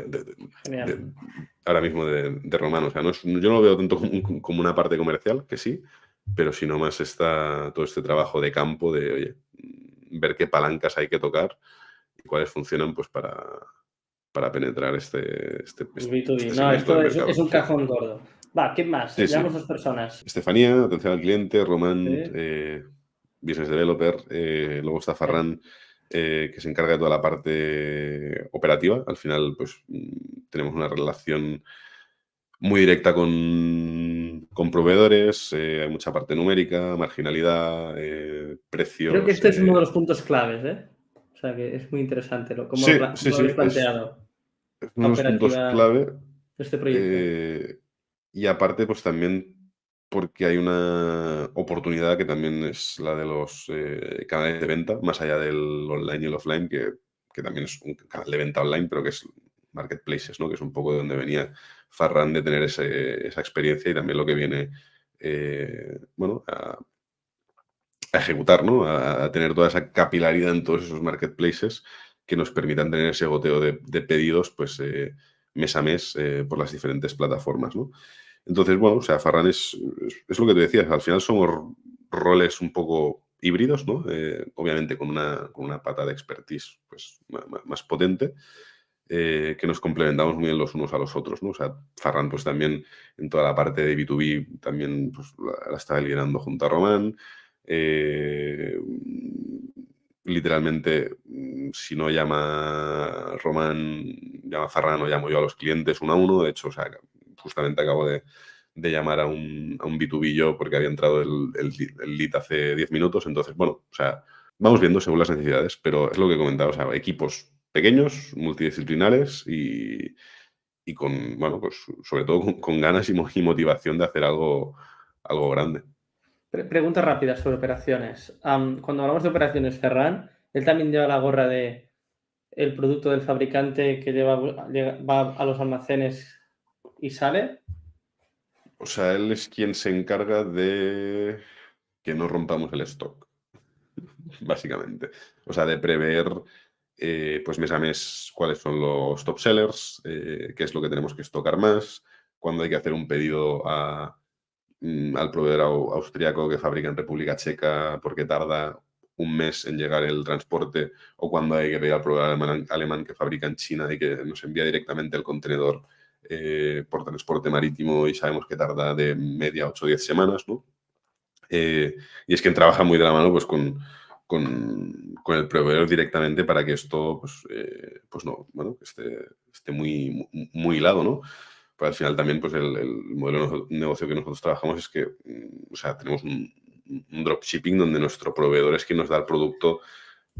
S2: ahora mismo de Román. O sea, yo no lo veo tanto como una parte comercial, que sí, pero sino más todo este trabajo de campo de, oye, ver qué palancas hay que tocar y cuáles funcionan pues para penetrar este
S1: B2B. No,
S2: segmento
S1: esto
S2: del
S1: es
S2: mercado.
S1: un cajón gordo. Va, ¿quién más?
S2: Sí, sí.
S1: Llevamos 2 personas.
S2: Estefanía, atención al cliente, Román,
S1: Sí.
S2: business developer, luego está Ferran, que se encarga de toda la parte operativa. Al final, pues tenemos una relación muy directa con proveedores, hay mucha parte numérica, marginalidad, precios.
S1: Creo que este es uno de los puntos claves, ¿eh? O sea, que es muy interesante como
S2: Sí,
S1: lo habéis
S2: es,
S1: planteado. la
S2: unos puntos
S1: operativa
S2: clave.
S1: de este proyecto?
S2: Y aparte, pues también porque hay una oportunidad que también es la de los canales de venta, más allá del online y el offline, que también es un canal de venta online, pero que es marketplaces, ¿no? Que es un poco de donde venía Farran de tener esa experiencia y también lo que viene, bueno, a ejecutar, ¿no? A tener toda esa capilaridad en todos esos marketplaces que nos permitan tener ese goteo de pedidos, pues mes a mes por las diferentes plataformas, ¿no? Entonces, bueno, o sea, Farran es lo que te decías, al final somos roles un poco híbridos, ¿no? Obviamente con una pata de expertise pues, más potente, que nos complementamos muy bien los unos a los otros, ¿no? O sea, Farran pues también en toda la parte de B2B también pues, la está liderando junto a Román. Literalmente, si no llama Román, llama Farran o llamo yo a los clientes uno a uno. De hecho, o sea, justamente acabo de llamar a un B2B yo porque había entrado el lead hace 10 minutos. Entonces, bueno, o sea, vamos viendo según las necesidades, pero es lo que comentaba, o sea, equipos pequeños, multidisciplinares y con, bueno, pues sobre todo con ganas y motivación de hacer algo grande.
S1: Preguntas rápidas sobre operaciones. Cuando hablamos de operaciones, Ferran, él también lleva la gorra de el producto del fabricante que va a los almacenes y sale.
S2: O sea, él es quien se encarga de que no rompamos el stock, básicamente. O sea, de prever, pues mes a mes cuáles son los top sellers, qué es lo que tenemos que estocar más, cuándo hay que hacer un pedido al proveedor austriaco que fabrica en República Checa porque tarda un mes en llegar el transporte, o cuando hay que pedir al proveedor alemán que fabrica en China y que nos envía directamente el contenedor por transporte marítimo y sabemos que tarda de media 8 o 10 semanas, ¿no? Y es quien trabaja muy de la mano pues, con el proveedor directamente para que esto pues no, bueno, esté muy hilado, ¿no? Pues al final también pues el modelo de negocio que nosotros trabajamos es que o sea, tenemos un dropshipping donde nuestro proveedor es quien nos da el producto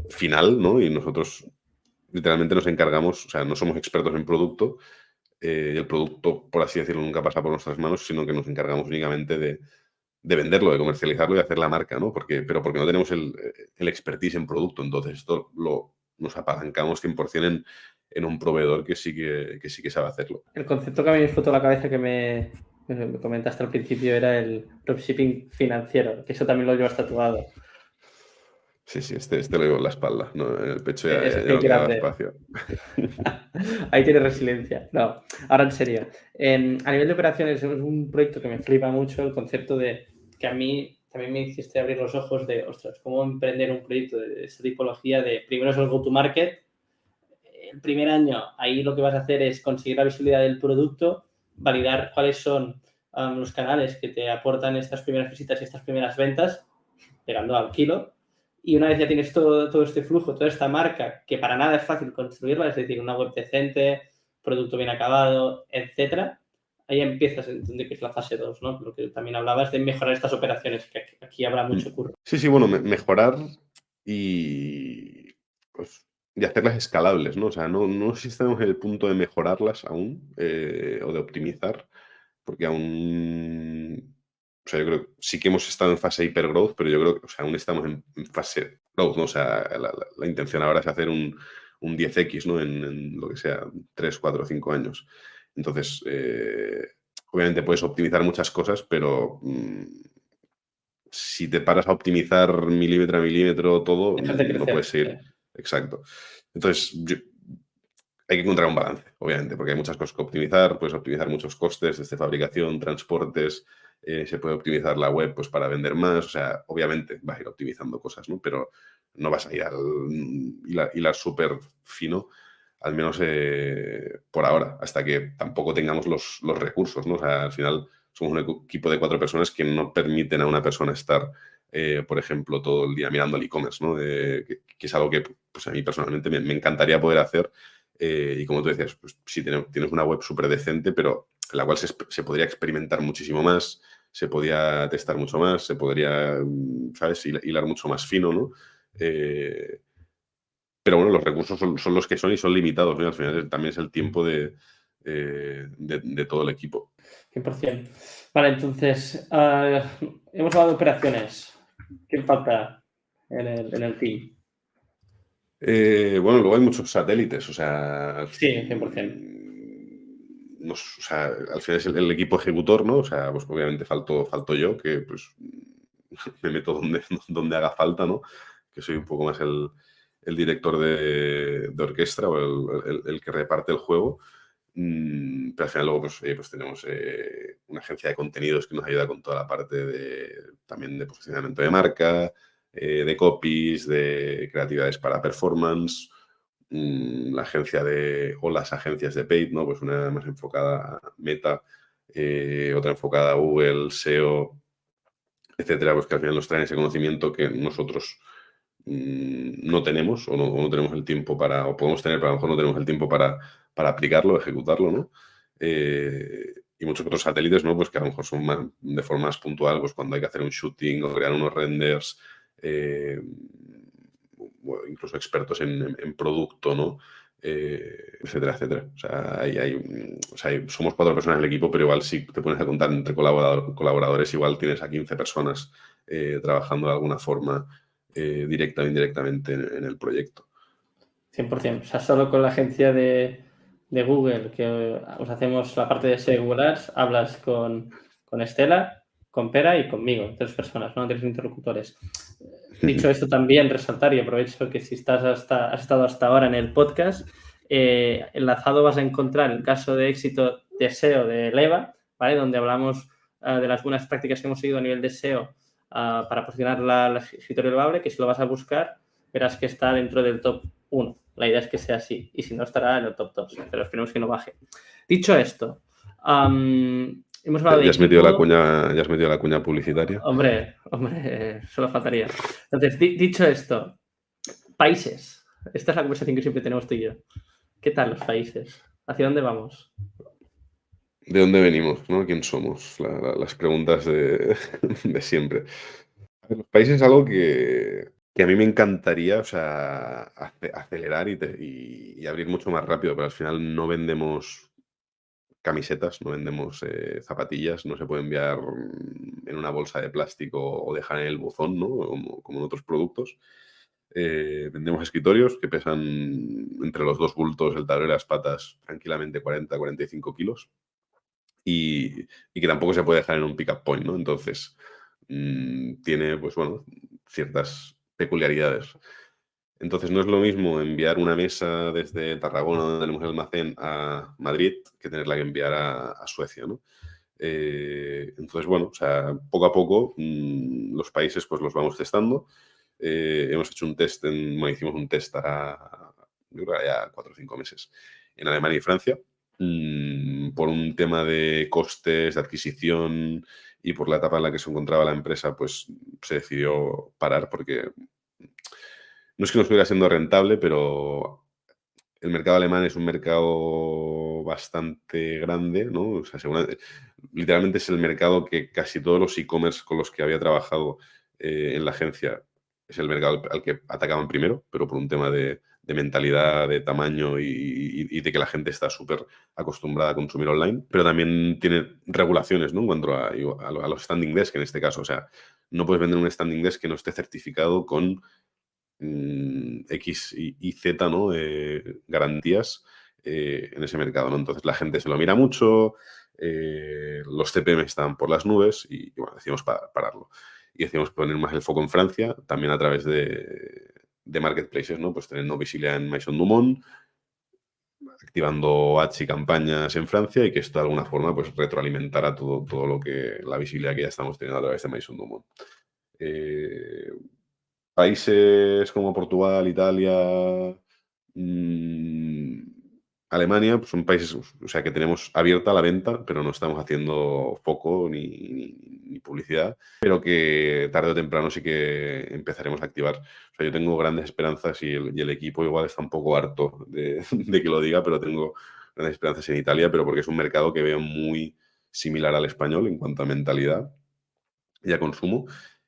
S2: final, ¿no? Y nosotros literalmente nos encargamos, o sea, no somos expertos en producto, y el producto, por así decirlo, nunca pasa por nuestras manos, sino que nos encargamos únicamente de venderlo, de comercializarlo y hacer la marca, ¿no? Pero porque no tenemos el expertise en producto. Entonces, esto nos apalancamos 100% en un proveedor que sí que sabe hacerlo.
S1: El concepto que a mí me explotó la cabeza que me comentaste al principio era el dropshipping financiero, que eso también lo llevas tatuado.
S2: Sí, este lo llevo en la espalda, ¿no? En el pecho ya
S1: Es
S2: no quedaba
S1: grande.
S2: espacio.
S1: Ahí tiene resiliencia. No, ahora en serio. A nivel de operaciones es un proyecto que me flipa mucho el concepto de que a mí también me hiciste abrir los ojos de, ostras, cómo emprender un proyecto de esta tipología de primero es el go-to-market. El primer año ahí lo que vas a hacer es conseguir la visibilidad del producto, validar cuáles son los canales que te aportan estas primeras visitas y estas primeras ventas, pegando al kilo. Y una vez ya tienes todo este flujo, toda esta marca, que para nada es fácil construirla, es decir, una web decente, producto bien acabado, etcétera, ahí empiezas a entender que es la fase 2, ¿no? Lo que también hablabas de mejorar estas operaciones, que aquí habrá mucho curro.
S2: Sí, bueno, mejorar y, pues, y hacerlas escalables, ¿no? O sea, no sé si estamos en el punto de mejorarlas aún o de optimizar, porque aún, o sea, yo creo que sí que hemos estado en fase hipergrowth, pero yo creo que, o sea, aún estamos en fase growth, ¿no? O sea, la intención ahora es hacer un 10x, ¿no? En lo que sea, 3, 4, 5 años. Entonces, obviamente puedes optimizar muchas cosas, pero si te paras a optimizar milímetro a milímetro todo,
S1: Dejas de
S2: no puedes
S1: crecer.
S2: seguir. Exacto. Entonces, hay que encontrar un balance, obviamente, porque hay muchas cosas que optimizar. Puedes optimizar muchos costes desde fabricación, transportes, se puede optimizar la web pues, para vender más. O sea, obviamente vas a ir optimizando cosas, ¿no? Pero no vas a ir al hilar súper fino, al menos por ahora, hasta que tampoco tengamos los recursos, ¿no? O sea, al final somos un equipo de 4 personas que no permiten a una persona estar, por ejemplo, todo el día mirando el e-commerce, ¿no? Que es algo que pues, a mí personalmente me encantaría poder hacer. Y como tú decías, pues sí, tienes una web súper decente, pero en la cual se podría experimentar muchísimo más, se podría testar mucho más, se podría, ¿sabes?, hilar mucho más fino, ¿no? Pero bueno, los recursos son los que son y son limitados, ¿no? Al final también es el tiempo de todo el equipo.
S1: 100%. Vale, entonces, hemos hablado de operaciones. ¿Qué falta en el team?
S2: Bueno, luego hay muchos satélites, o sea...
S1: Sí, 100%.
S2: O sea, al final es el equipo ejecutor, ¿no? O sea, pues obviamente falto yo, que pues me meto donde haga falta, ¿no? Que soy un poco más el director de orquesta o el que reparte el juego. Pero al final luego pues tenemos una agencia de contenidos que nos ayuda con toda la parte también de posicionamiento de marca, de copies, de creatividades para performance, la agencia o las agencias de paid, ¿no? Pues una más enfocada a Meta, otra enfocada a Google, SEO, etcétera, pues que al final nos traen ese conocimiento que nosotros no tenemos o no tenemos el tiempo o podemos tener, pero a lo mejor no tenemos el tiempo para aplicarlo, ejecutarlo, ¿no? Y muchos otros satélites, ¿no? Pues que a lo mejor son de forma más puntual, pues cuando hay que hacer un shooting o crear unos renders, incluso expertos en producto, ¿no? Etcétera, etcétera. O sea, somos 4 personas en el equipo, pero igual si te pones a contar entre colaboradores, igual tienes a 15 personas trabajando de alguna forma directa o indirectamente en el proyecto.
S1: 100%. O sea, solo con la agencia de Google, que os hacemos la parte de SEO Google Ads, hablas con Estela, con Pera y conmigo, 3 personas, ¿no? 3 interlocutores. Dicho esto, también resaltar, y aprovecho que si has estado hasta ahora en el podcast, enlazado vas a encontrar el caso de éxito de SEO de Eleva, ¿vale? Donde hablamos de las buenas prácticas que hemos seguido a nivel de SEO para posicionar la escritorio elevable, que si lo vas a buscar, verás que está dentro del top 1. La idea es que sea así, y si no, estará en el top 2, pero esperemos que no baje. Dicho esto, hemos hablado de
S2: ¿Ya has metido
S1: equipo.
S2: la cuña publicitaria?
S1: Hombre, solo faltaría. Entonces, dicho esto, países. Esta es la conversación que siempre tenemos tú y yo. ¿Qué tal los países? ¿Hacia dónde vamos?
S2: ¿De dónde venimos, no? ¿Quién somos? Las preguntas de, de siempre. Los países es algo que a mí me encantaría, o sea, acelerar y abrir mucho más rápido, pero al final no vendemos camisetas, no vendemos zapatillas, no se puede enviar en una bolsa de plástico o dejar en el buzón, ¿no? Como en otros productos. Vendemos escritorios que pesan entre los 2 bultos, el tablero y las patas, tranquilamente 40-45 kilos. Y que tampoco se puede dejar en un pick-up point, ¿no? Entonces, tiene, pues bueno, ciertas peculiaridades. Entonces, no es lo mismo enviar una mesa desde Tarragona, donde tenemos el almacén, a Madrid, que tenerla que enviar a Suecia, ¿no? Entonces, bueno, o sea, poco a poco los países pues los vamos testando. Hemos hecho un test, hicimos un test yo creo que ya 4 o 5 meses en Alemania y Francia. Por un tema de costes, de adquisición y por la etapa en la que se encontraba la empresa, pues se decidió parar porque no es que no estuviera siendo rentable, pero el mercado alemán es un mercado bastante grande, ¿no? O sea, literalmente es el mercado que casi todos los e-commerce con los que había trabajado en la agencia es el mercado al que atacaban primero, pero por un tema de mentalidad, de tamaño y de que la gente está súper acostumbrada a consumir online, pero también tiene regulaciones, ¿no? En cuanto a los standing desk en este caso. O sea, no puedes vender un standing desk que no esté certificado con X y Z, ¿no? Garantías en ese mercado, ¿no? Entonces la gente se lo mira mucho, los CPM están por las nubes y bueno, decidimos pararlo. Y decidimos poner más el foco en Francia, también a través de marketplaces, ¿no? Pues teniendo visibilidad en Maison Dumont, activando ads y campañas en Francia y que esto de alguna forma pues retroalimentara todo lo que la visibilidad que ya estamos teniendo a través de Maison Dumont. Países como Portugal, Italia, Alemania, pues son países, o sea, que tenemos abierta la venta, pero no estamos haciendo foco ni publicidad, pero que tarde o temprano sí que empezaremos a activar. O sea, yo tengo grandes esperanzas y el equipo igual está un poco harto de que lo diga, pero tengo grandes esperanzas en Italia, pero porque es un mercado que veo muy similar al español en cuanto a mentalidad y a consumo.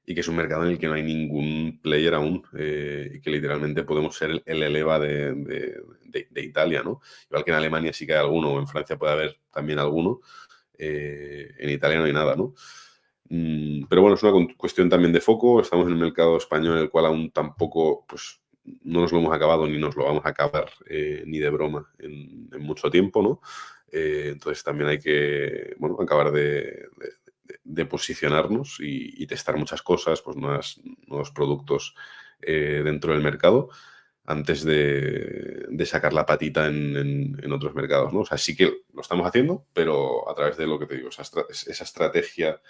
S2: y que es un mercado en el que no hay ningún player aún, y que literalmente podemos ser el Eleva de Italia, ¿no? Igual que en Alemania sí que hay alguno, o en Francia puede haber también alguno, en Italia no hay nada, ¿no? Pero bueno, es una cuestión también de foco. Estamos en el mercado español, en el cual aún tampoco, pues, no nos lo hemos acabado ni nos lo vamos a acabar, ni de broma en mucho tiempo, ¿no? Entonces también hay que, bueno, acabar de posicionarnos y testar muchas cosas, pues nuevos productos dentro del mercado antes de sacar la patita en otros mercados, ¿no? O sea, sí que lo estamos haciendo, pero a través de lo que te digo, esa estrategia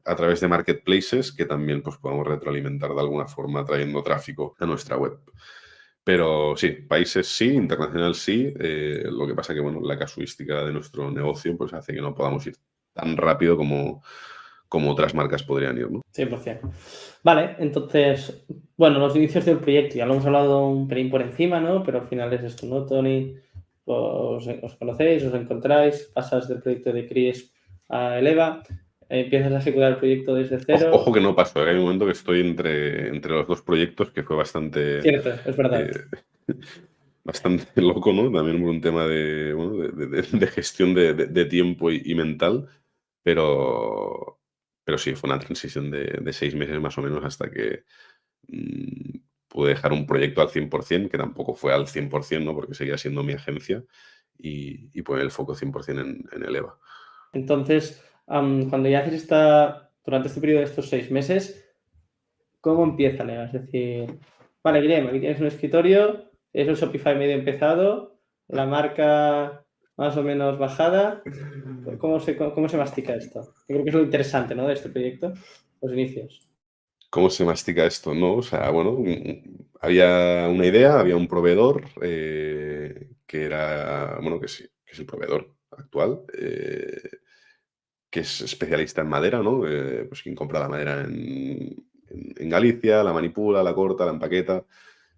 S2: a través de marketplaces que también pues, podamos retroalimentar de alguna forma trayendo tráfico a nuestra web. Pero sí, países sí, internacional sí. Lo que pasa que, bueno, la casuística de nuestro negocio pues hace que no podamos ir tan rápido como otras marcas podrían ir, ¿no?
S1: 100%. Vale, entonces, bueno, los inicios del proyecto, ya lo hemos hablado un pelín por encima, ¿no? Pero al final es esto, ¿no, Tony? Os conocéis, os encontráis, pasas del proyecto de Crisp a Eleva, empiezas a ejecutar el proyecto desde cero.
S2: Ojo que no paso, hay un momento que estoy entre los dos proyectos que fue bastante...
S1: Cierto, es verdad.
S2: Bastante loco, ¿no? También por un tema de, bueno, de gestión de tiempo y mental, pero sí, fue una transición de 6 meses más o menos hasta que pude dejar un proyecto al 100%, que tampoco fue al 100%, ¿no? Porque seguía siendo mi agencia, y poner el foco 100% en el EVA.
S1: Entonces, cuando ya haces durante este periodo de estos 6 meses, ¿cómo empieza Eleva? Es decir, vale, Guillem, aquí tienes un escritorio, es un Shopify medio empezado, la marca más o menos bajada. ¿Cómo se mastica esto? Yo creo que es lo interesante, ¿no? De este proyecto, los inicios.
S2: ¿Cómo se mastica esto? No, o sea, bueno, había una idea, había un proveedor, que era, bueno, que sí, que es el proveedor actual, que es especialista en madera, ¿no? Pues quien compra la madera en Galicia, la manipula, la corta, la empaqueta,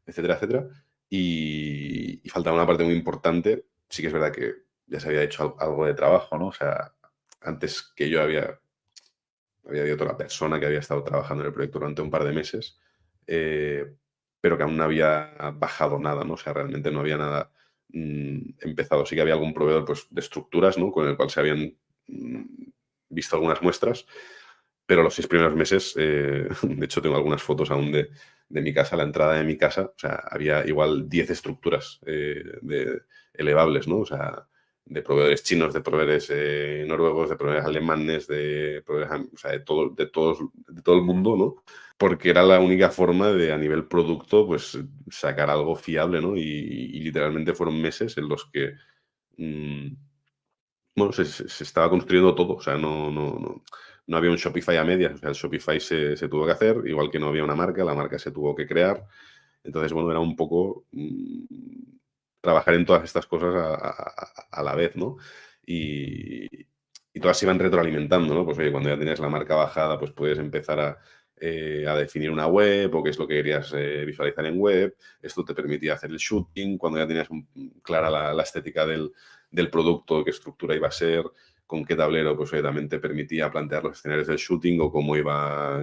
S2: etcétera, etcétera. Y faltaba una parte muy importante. Sí que es verdad que ya se había hecho algo de trabajo, ¿no? O sea, antes que yo había habido otra persona que había estado trabajando en el proyecto durante un par de meses, pero que aún no había bajado nada, ¿no? O sea, realmente no había nada empezado. Sí que había algún proveedor, pues, de estructuras, ¿no? Con el cual se habían visto algunas muestras, pero los 6 primeros meses, de hecho tengo algunas fotos aún de mi casa, la entrada de mi casa, o sea, había igual 10 estructuras elevables, ¿no? O sea, de proveedores chinos, de proveedores noruegos, de proveedores alemanes, de proveedores, o sea, de todo el mundo, ¿no? Porque era la única forma de, a nivel producto, pues sacar algo fiable, ¿no? Y literalmente fueron meses en los que, bueno, se estaba construyendo todo, o sea, no había un Shopify a medias, o sea, el Shopify se tuvo que hacer, igual que no había una marca, la marca se tuvo que crear. Entonces, bueno, era un poco trabajar en todas estas cosas a la vez, ¿no? Y todas se iban retroalimentando, ¿no? Pues oye, cuando ya tienes la marca bajada, pues puedes empezar a definir una web o qué es lo que querías visualizar en web. Esto te permitía hacer el shooting, cuando ya tenías clara la estética del producto, qué estructura iba a ser, con qué tablero, pues también te permitía plantear los escenarios del shooting o cómo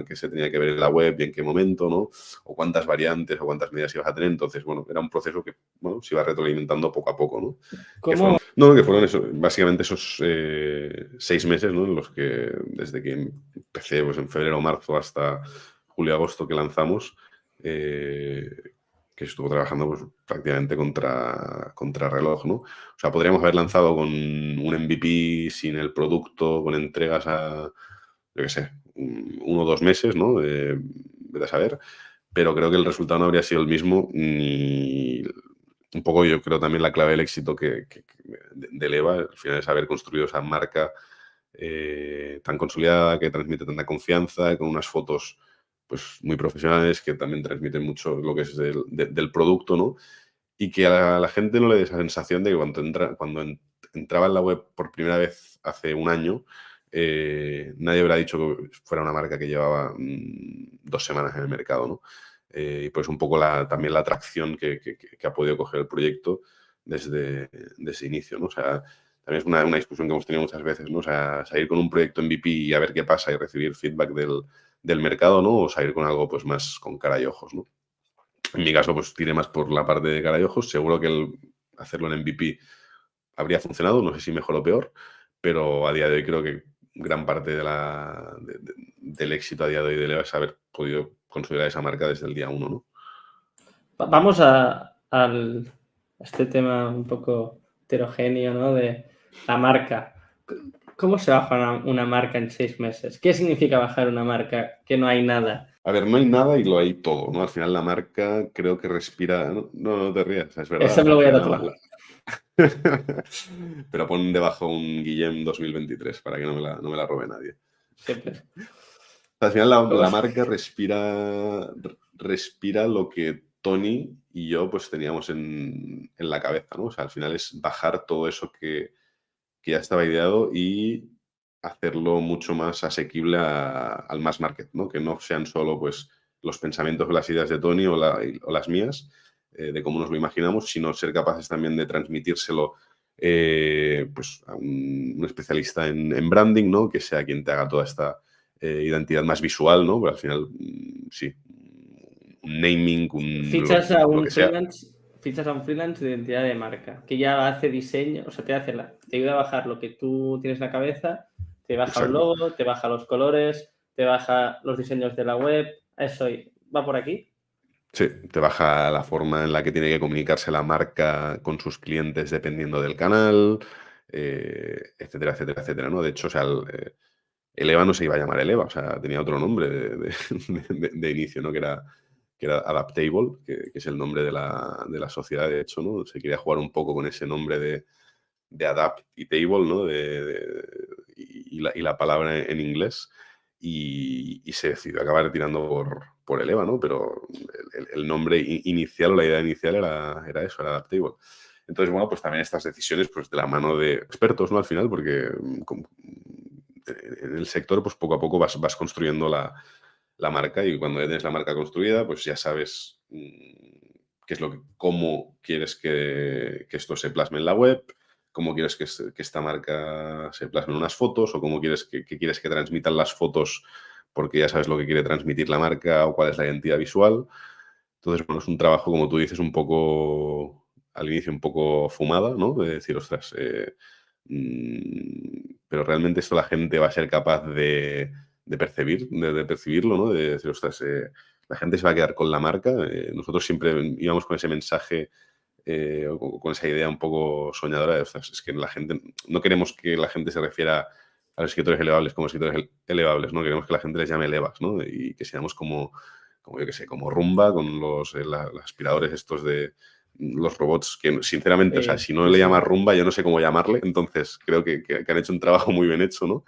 S2: qué se tenía que ver en la web y en qué momento, ¿no? O cuántas variantes o cuántas medidas ibas a tener. Entonces, bueno, era un proceso que, bueno, se iba retroalimentando poco a poco, ¿no?
S1: ¿Cómo?
S2: Que fueron eso, básicamente esos 6 meses, ¿no? En los que, desde que empecé, pues en febrero o marzo hasta julio-agosto que lanzamos, que estuvo trabajando pues, prácticamente contra reloj, ¿no? O sea, podríamos haber lanzado con un MVP sin el producto, con entregas a, yo qué sé, 1 o 2 meses, ¿no? De saber, pero creo que el resultado no habría sido el mismo, ni un poco yo creo también la clave del éxito de Eleva, al final es haber construido esa marca tan consolidada, que transmite tanta confianza, con unas fotos pues muy profesionales que también transmiten mucho lo que es del producto, ¿no? Y que a la gente no le dé esa sensación de que cuando entraba en la web por primera vez hace un año, nadie habrá dicho que fuera una marca que llevaba 2 semanas en el mercado, ¿no? Y pues un poco también la atracción que ha podido coger el proyecto desde ese inicio, ¿no? O sea, también es una discusión que hemos tenido muchas veces, ¿no? O sea, salir con un proyecto MVP y a ver qué pasa y recibir feedback del mercado, ¿no? O salir con algo pues más con cara y ojos, ¿no? En mi caso, pues tiré más por la parte de cara y ojos. Seguro que hacerlo en MVP habría funcionado, no sé si mejor o peor, pero a día de hoy creo que gran parte del éxito a día de hoy de Leva es haber podido consolidar esa marca desde el día uno, ¿no?
S1: Vamos a este tema un poco heterogéneo, ¿no? De la marca. ¿Cómo se baja una marca en 6 meses? ¿Qué significa bajar una marca? Que no hay nada.
S2: A ver, no hay nada y lo hay todo, ¿no? Al final la marca creo que respira... No te rías, es verdad.
S1: Eso
S2: O
S1: me
S2: sea,
S1: lo
S2: al
S1: voy a
S2: final
S1: tatuar.
S2: Pero pon debajo un Guillem 2023 para que no me la robe nadie.
S1: Siempre.
S2: Al final la marca respira lo que Tony y yo pues teníamos en la cabeza, ¿no? O sea, al final es bajar todo eso que ya estaba ideado y hacerlo mucho más asequible al mass market, ¿no? Que no sean solo pues los pensamientos o las ideas de Tony o las mías, de cómo nos lo imaginamos, sino ser capaces también de transmitírselo pues a un especialista en branding, ¿no? Que sea quien te haga toda esta identidad más visual, ¿no? Pero al final, sí, un naming,
S1: Fichas a
S2: lo
S1: un
S2: que sea.
S1: freelance de identidad de marca, que ya hace diseño, o sea, te ayuda a bajar lo que tú tienes en la cabeza, te baja un
S2: Exacto.
S1: logo, te baja los colores, te baja los diseños de la web. Eso va por aquí.
S2: Sí, te baja la forma en la que tiene que comunicarse la marca con sus clientes dependiendo del canal, etcétera, etcétera, etcétera, ¿no? De hecho, o sea, el EVA no se iba a llamar el EVA, o sea, tenía otro nombre de inicio, ¿no? Que era Adaptable, que es el nombre de la sociedad, de hecho, ¿no? Se quería jugar un poco con ese nombre de adapt y table, ¿no? Y la palabra en inglés. Y se decidió acabar tirando por el EVA, ¿no? Pero el nombre inicial o la idea inicial era eso, era Adaptable. Entonces, bueno, pues también estas decisiones, pues de la mano de expertos, ¿no? Al final, porque en el sector, pues poco a poco vas construyendo la marca y cuando ya tienes la marca construida, pues ya sabes qué es cómo quieres que esto se plasme en la web, cómo quieres que esta marca se plasme en unas fotos o cómo quieres que transmitan las fotos porque ya sabes lo que quiere transmitir la marca o cuál es la identidad visual. Entonces, bueno, es un trabajo, como tú dices, un poco, al inicio un poco fumada, ¿no? De decir, ostras, pero realmente esto la gente va a ser capaz de percibirlo, ¿no? De decir, ostras, la gente se va a quedar con la marca. Nosotros siempre íbamos con ese mensaje o con esa idea un poco soñadora de, ostras, es que la gente, no queremos que la gente se refiera a los escritores elevables como escritores elevables, ¿no? Queremos que la gente les llame elevas, ¿no? Y que seamos como yo que sé, como Rumba, con los aspiradores estos de los robots, que sinceramente, o sea, si no
S1: Sí,
S2: le
S1: sí.
S2: llamas Rumba, yo no sé cómo llamarle, entonces creo que han hecho un trabajo muy bien hecho, ¿no?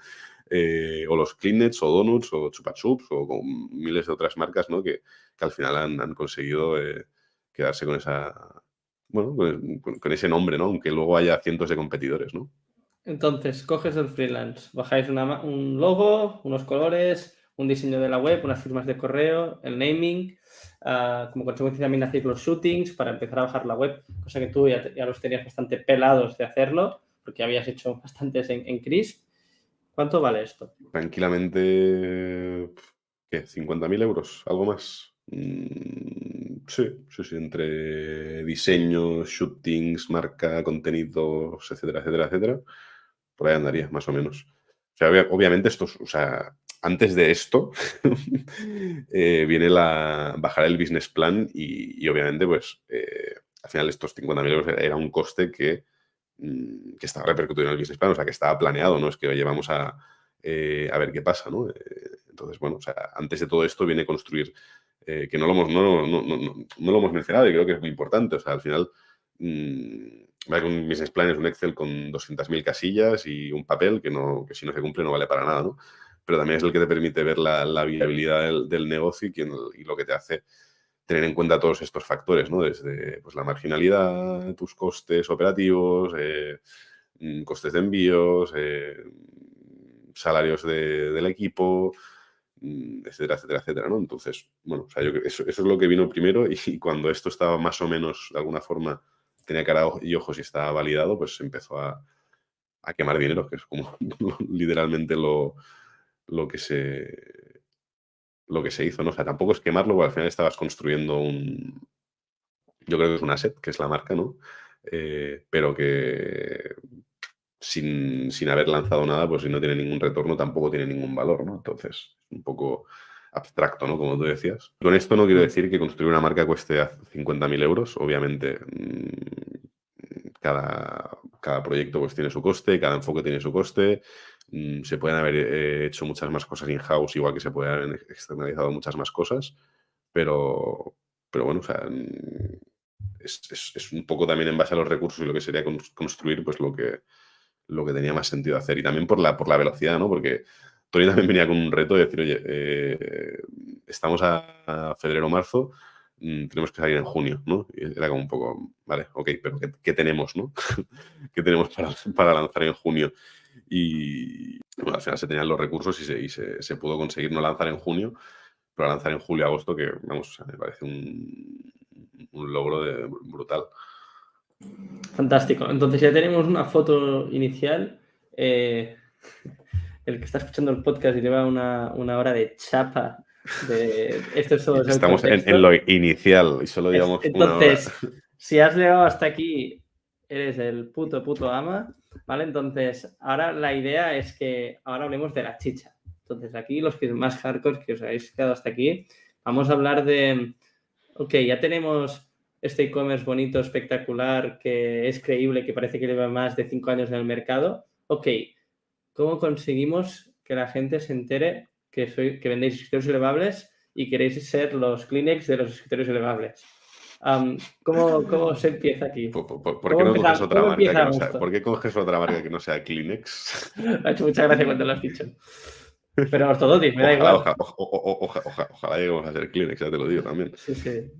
S2: O los Kleenex, o Donuts, o Chupa Chups, o con miles de otras marcas, ¿no? Que al final han conseguido quedarse con esa, bueno, con ese nombre, ¿no? Aunque luego haya cientos de competidores, ¿no?
S1: Entonces, coges el freelance, bajáis un logo, unos colores, un diseño de la web, unas firmas de correo, el naming. Como consecuencia también hacéis los shootings para empezar a bajar la web, cosa que tú ya los tenías bastante pelados de hacerlo, porque habías hecho bastantes en Crisp. ¿Cuánto vale esto?
S2: Tranquilamente, ¿qué? 50.000 euros, algo más. Sí, sí, sí, entre diseño, shootings, marca, contenidos, etcétera, etcétera, etcétera. Por ahí andaría, más o menos. O sea, obviamente esto, o sea, antes de esto viene bajar el business plan y obviamente, pues, al final estos 50.000 euros era un coste que estaba repercutido en el business plan, o sea, que estaba planeado, ¿no? Es que, oye, vamos a ver qué pasa, ¿no? Entonces, bueno, o sea, antes de todo esto viene construir, que no lo hemos mencionado y creo que es muy importante, o sea, al final, un business plan es un Excel con 200.000 casillas y un papel que si no se cumple no vale para nada, ¿no? Pero también es el que te permite ver la viabilidad del negocio y lo que te hace tener en cuenta todos estos factores, ¿no? Desde pues, la marginalidad, tus costes operativos, costes de envíos, salarios del equipo, etcétera, etcétera, etcétera, ¿no? Entonces, bueno, o sea, eso es lo que vino primero y cuando esto estaba más o menos, de alguna forma, tenía cara y ojos y estaba validado, pues empezó a quemar dinero, que es como literalmente lo que lo que se hizo, ¿no? O sea, tampoco es quemarlo, porque al final estabas construyendo yo creo que es un asset, que es la marca, ¿no? Pero que sin haber lanzado nada, pues si no tiene ningún retorno, tampoco tiene ningún valor, ¿no? Entonces, un poco abstracto, ¿no? Como tú decías. Con esto no quiero decir que construir una marca cueste 50.000 euros. Obviamente, cada proyecto pues tiene su coste, cada enfoque tiene su coste. Se pueden haber hecho muchas más cosas in-house, igual que se pueden haber externalizado muchas más cosas, pero bueno, o sea, es un poco también en base a los recursos y lo que sería construir, pues lo que tenía más sentido hacer. Y también por la velocidad, ¿no? Porque Tony también venía con un reto de decir, oye, estamos a febrero o marzo, tenemos que salir en junio, ¿no? Y era como un poco, vale, ok, pero ¿qué tenemos, no? ¿Qué tenemos para lanzar en junio? Y bueno, al final se tenían los recursos y se pudo conseguir no lanzar en junio, pero lanzar en julio-agosto, que vamos, o sea, me parece un logro brutal.
S1: Fantástico. Entonces ya tenemos una foto inicial. El que está escuchando el podcast y lleva una hora de chapa. Esto es todo el
S2: Estamos
S1: contexto.
S2: en lo inicial y solo llevamos una hora.
S1: Entonces, si has llegado hasta aquí, eres el puto ama, ¿vale? Entonces, ahora la idea es que ahora hablemos de la chicha. Entonces, aquí los que más hardcore que os habéis quedado hasta aquí, vamos a hablar de, ok, ya tenemos este e-commerce bonito, espectacular, que es creíble, que parece que lleva más de 5 años en el mercado. Ok, ¿cómo conseguimos que la gente se entere que vendéis escritorios elevables y queréis ser los Kleenex de los escritorios elevables? ¿Cómo se empieza aquí?
S2: ¿Por qué no coges otra
S1: ¿Cómo
S2: marca que no
S1: empezamos
S2: sea?
S1: esto?
S2: ¿Por qué coges otra marca que no sea Kleenex?
S1: Me ha hecho mucha gracia cuando lo has dicho. Pero ortodotis, me da
S2: Ojalá,
S1: igual.
S2: ojalá lleguemos a ser Kleenex, ya te lo digo también.
S1: Sí, sí.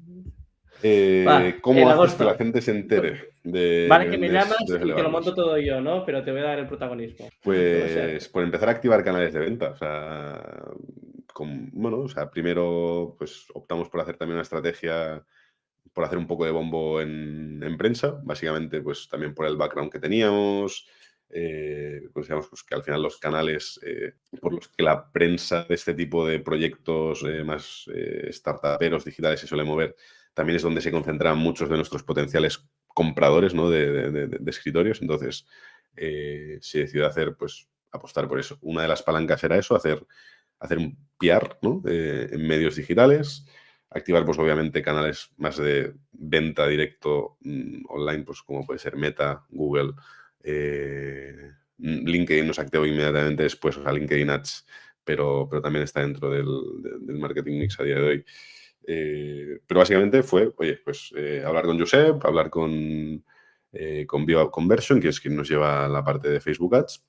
S2: ¿Cómo
S1: En
S2: haces que
S1: agosto.
S2: la gente se entere de
S1: Vale,
S2: que
S1: que me
S2: vendes
S1: llamas
S2: escritorios
S1: y te lo monto
S2: elevables?
S1: todo yo, ¿no? Pero te voy a dar el protagonismo.
S2: Pues por empezar a activar canales de venta. O sea, bueno, o sea, primero pues optamos por hacer también una estrategia, por hacer un poco de bombo en prensa, básicamente pues también por el background que teníamos. Consideramos pues, que al final los canales por los que la prensa de este tipo de proyectos más startuperos digitales se suele mover, también es donde se concentran muchos de nuestros potenciales compradores, ¿no? de escritorios. Entonces, se decidió hacer, pues, apostar por eso. Una de las palancas era eso, hacer un PR, ¿no? En medios digitales, activar, pues, obviamente, canales más de venta directo online, pues, como puede ser Meta, Google, LinkedIn nos activó inmediatamente después, o sea, LinkedIn Ads, pero también está dentro del marketing mix a día de hoy. Pero básicamente fue, oye, pues hablar con Josep, hablar con Viva Conversion, que es quien nos lleva la parte de Facebook Ads,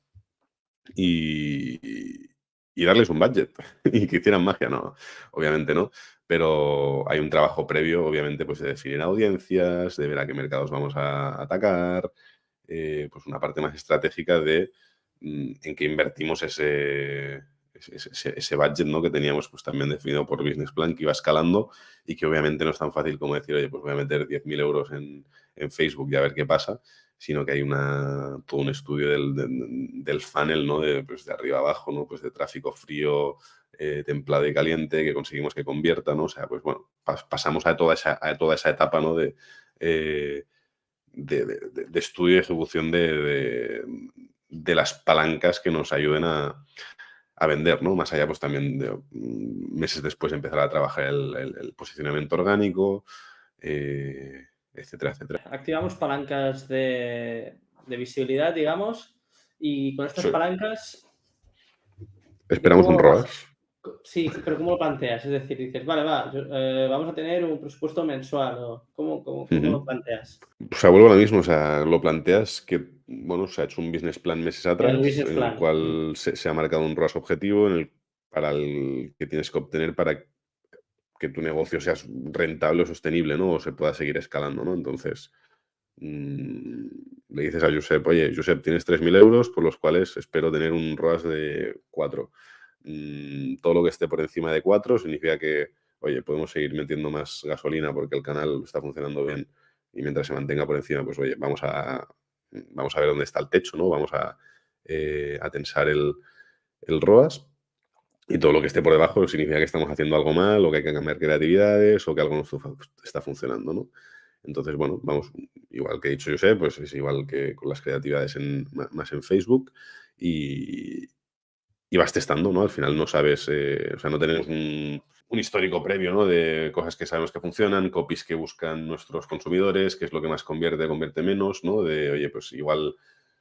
S2: y darles un budget y que hicieran magia, no, obviamente no, pero hay un trabajo previo, obviamente, pues de definir audiencias, de ver a qué mercados vamos a atacar, pues una parte más estratégica de en qué invertimos ese budget, ¿no? Que teníamos pues también definido por business plan, que iba escalando y que obviamente no es tan fácil como decir, oye, pues voy a meter 10.000 euros en Facebook y a ver qué pasa, sino que hay todo un estudio del funnel, ¿no? Pues de arriba abajo, ¿no? Pues de tráfico frío, templado y caliente, que conseguimos que convierta, ¿no? O sea, pues bueno, pasamos a toda esa etapa, ¿no? De estudio y ejecución de las palancas que nos ayuden a vender, ¿no? Más allá, pues también de meses después empezar a trabajar el posicionamiento orgánico, etcétera, etcétera.
S1: Activamos palancas de visibilidad, digamos, y con estas
S2: Sí.
S1: palancas,
S2: Esperamos un ROAS.
S1: Sí, pero ¿cómo lo planteas? Es decir, dices, vale, vamos a tener un presupuesto mensual, ¿o cómo lo planteas?
S2: O sea, vuelvo a lo mismo, o sea, lo planteas que, bueno, se ha hecho un business plan meses
S1: En el
S2: atrás,
S1: business
S2: en el
S1: plan.
S2: cual se ha marcado un ROAS objetivo para el que tienes que obtener para que tu negocio sea rentable o sostenible, ¿no? O se pueda seguir escalando, ¿no? Entonces, le dices a Josep, oye, Josep, tienes 3.000 euros por los cuales espero tener un ROAS de 4. Todo lo que esté por encima de 4 significa que, oye, podemos seguir metiendo más gasolina porque el canal está funcionando bien y mientras se mantenga por encima, pues, oye, vamos a ver dónde está el techo, ¿no? Vamos a tensar el ROAS. Y todo lo que esté por debajo significa que estamos haciendo algo mal o que hay que cambiar creatividades o que algo no está funcionando, ¿no? Entonces, bueno, vamos, igual que he dicho José, pues es igual que con las creatividades más en Facebook y, y vas testando, ¿no? Al final no sabes, o sea, no tenemos un histórico previo, ¿no? De cosas que sabemos que funcionan, copies que buscan nuestros consumidores, qué es lo que más convierte menos, ¿no? De, oye, pues igual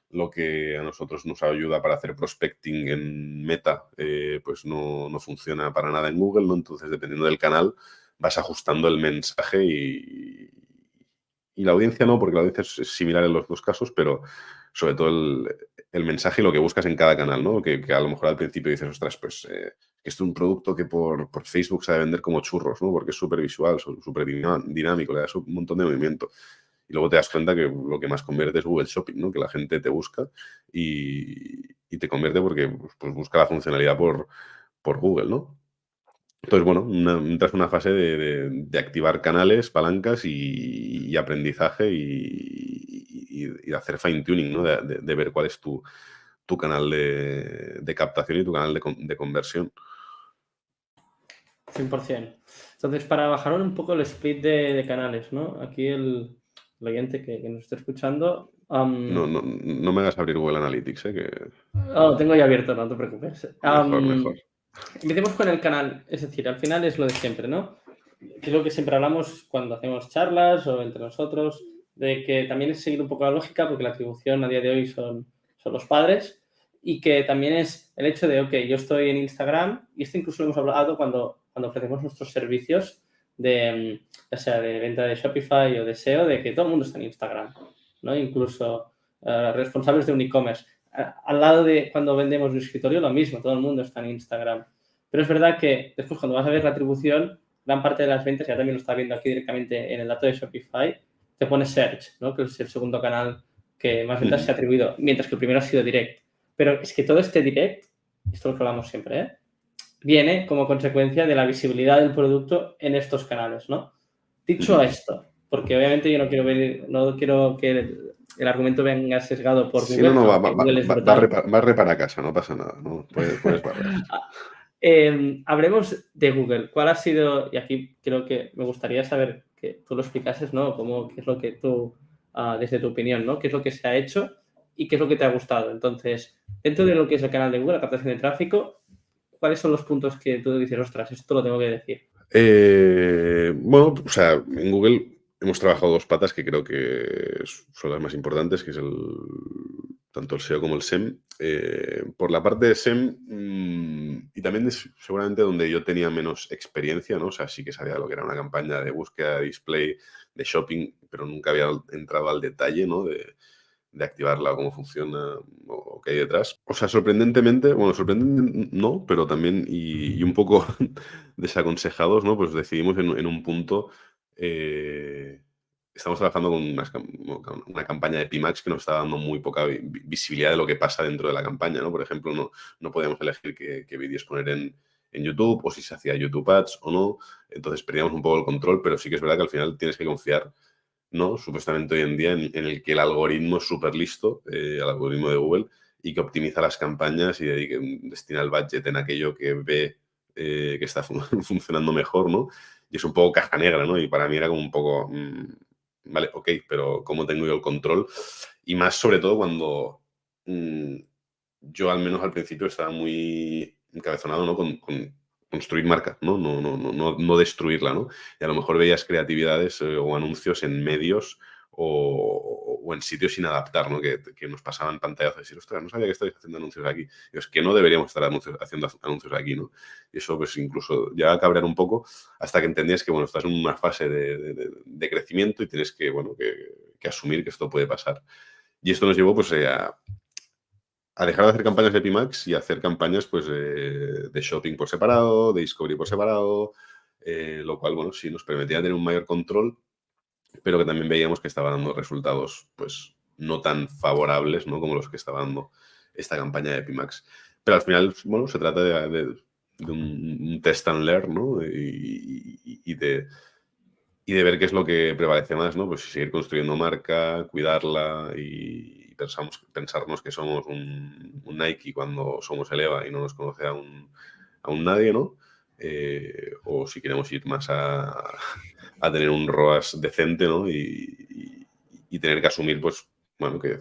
S2: lo que a nosotros nos ayuda para hacer prospecting en Meta, pues no funciona para nada en Google, ¿no? Entonces, dependiendo del canal, vas ajustando el mensaje y la audiencia no, porque la audiencia es similar en los dos casos, pero sobre todo el mensaje y lo que buscas en cada canal, ¿no? Que a lo mejor al principio dices, ostras, pues que esto es un producto que por Facebook se ha de vender como churros, ¿no? Porque es súper visual, súper dinámico, le das un montón de movimiento. Y luego te das cuenta que lo que más convierte es Google Shopping, ¿no? Que la gente te busca y te convierte porque pues, busca la funcionalidad por Google, ¿no? Entonces, bueno, entras en una fase de activar canales, palancas y aprendizaje y de hacer fine-tuning, ¿no? De ver cuál es tu canal de captación y tu canal de conversión.
S1: 100%. Entonces, para bajar un poco el split de canales, ¿no? Aquí el oyente que nos está escuchando...
S2: No me hagas abrir Google Analytics,
S1: lo tengo ya abierto, no te preocupes.
S2: mejor.
S1: Empecemos con el canal, es decir, al final es lo de siempre, ¿no? Que es lo que siempre hablamos cuando hacemos charlas o entre nosotros, de que también es seguir un poco la lógica, porque la atribución a día de hoy son los padres, y que también es el hecho de, ok, yo estoy en Instagram, y esto incluso lo hemos hablado cuando ofrecemos nuestros servicios de, ya sea de venta de Shopify o de SEO, de que todo el mundo está en Instagram, ¿no? Incluso responsables de un e-commerce. Al lado de cuando vendemos un escritorio, lo mismo, todo el mundo está en Instagram. Pero es verdad que después cuando vas a ver la atribución, gran parte de las ventas, ya también lo está viendo aquí directamente en el dato de Shopify, te pone Search, ¿no? Que es el segundo canal que más ventas se ha atribuido, mientras que el primero ha sido Direct. Pero es que todo este Direct, esto es lo que hablamos siempre, viene como consecuencia de la visibilidad del producto en estos canales, ¿no? Dicho esto, porque obviamente yo no quiero que el argumento venga sesgado por Google,
S2: Si no,
S1: aunque Google es brutal.
S2: barre para casa, no pasa nada, ¿no? Puedes barrer.
S1: Hablemos de Google. ¿Cuál ha sido, y aquí creo que me gustaría saber que tú lo explicases, ¿no? Qué es lo que tú, desde tu opinión, ¿no? ¿Qué es lo que se ha hecho y qué es lo que te ha gustado? Entonces, dentro de lo que es el canal de Google, la captación de tráfico, ¿cuáles son los puntos que tú dices, ostras, esto lo tengo que decir?
S2: Bueno, o sea, en Google hemos trabajado dos patas que creo que son las más importantes, que es tanto el SEO como el SEM. Por la parte de SEM, y también es seguramente donde yo tenía menos experiencia, ¿no? O sea, sí que sabía lo que era una campaña de búsqueda, de display, de shopping, pero nunca había entrado al detalle, ¿no? De activarla, cómo funciona o qué hay detrás. O sea, sorprendentemente, bueno, sorprendente no, pero también y un poco desaconsejados, ¿no? Pues decidimos en un punto, estamos trabajando con una campaña de Pimax que nos está dando muy poca visibilidad de lo que pasa dentro de la campaña, ¿no? Por ejemplo, no podíamos elegir qué vídeos poner en YouTube o si se hacía YouTube Ads o no. Entonces perdíamos un poco el control, pero sí que es verdad que al final tienes que confiar, ¿no? Supuestamente hoy en día en el que el algoritmo es súper listo, el algoritmo de Google, y que optimiza las campañas y destina el budget en aquello que ve que está funcionando mejor, ¿no? Y es un poco caja negra, ¿no? Y para mí era como un poco, vale, ok, pero ¿cómo tengo yo el control? Y más sobre todo cuando yo al menos al principio estaba muy encabezonado, ¿no? Con construir marca, ¿no? No destruirla, ¿no? Y a lo mejor veías creatividades o anuncios en medios o en sitios sin adaptar, ¿no? Que nos pasaban pantallazos de decir, ostras, no sabía que estáis haciendo anuncios aquí. Y es que no deberíamos estar haciendo anuncios aquí, ¿no? Y eso pues incluso ya a cabrear un poco hasta que entendías que, bueno, estás en una fase de crecimiento y tienes que, bueno, que asumir que esto puede pasar. Y esto nos llevó pues a dejar de hacer campañas de Pimax y hacer campañas pues de shopping por separado, de discovery por separado, lo cual, bueno, sí nos permitía tener un mayor control, pero que también veíamos que estaba dando resultados pues no tan favorables, ¿no? Como los que estaba dando esta campaña de Pimax. Pero al final, bueno, se trata de un test and learn, ¿no? Y de ver qué es lo que prevalece más, ¿no? Pues seguir construyendo marca, cuidarla y pensarnos que somos un Nike cuando somos el EVA y no nos conoce a un nadie, ¿no? O si queremos ir más a tener un ROAS decente, ¿no? Y tener que asumir, pues, bueno, que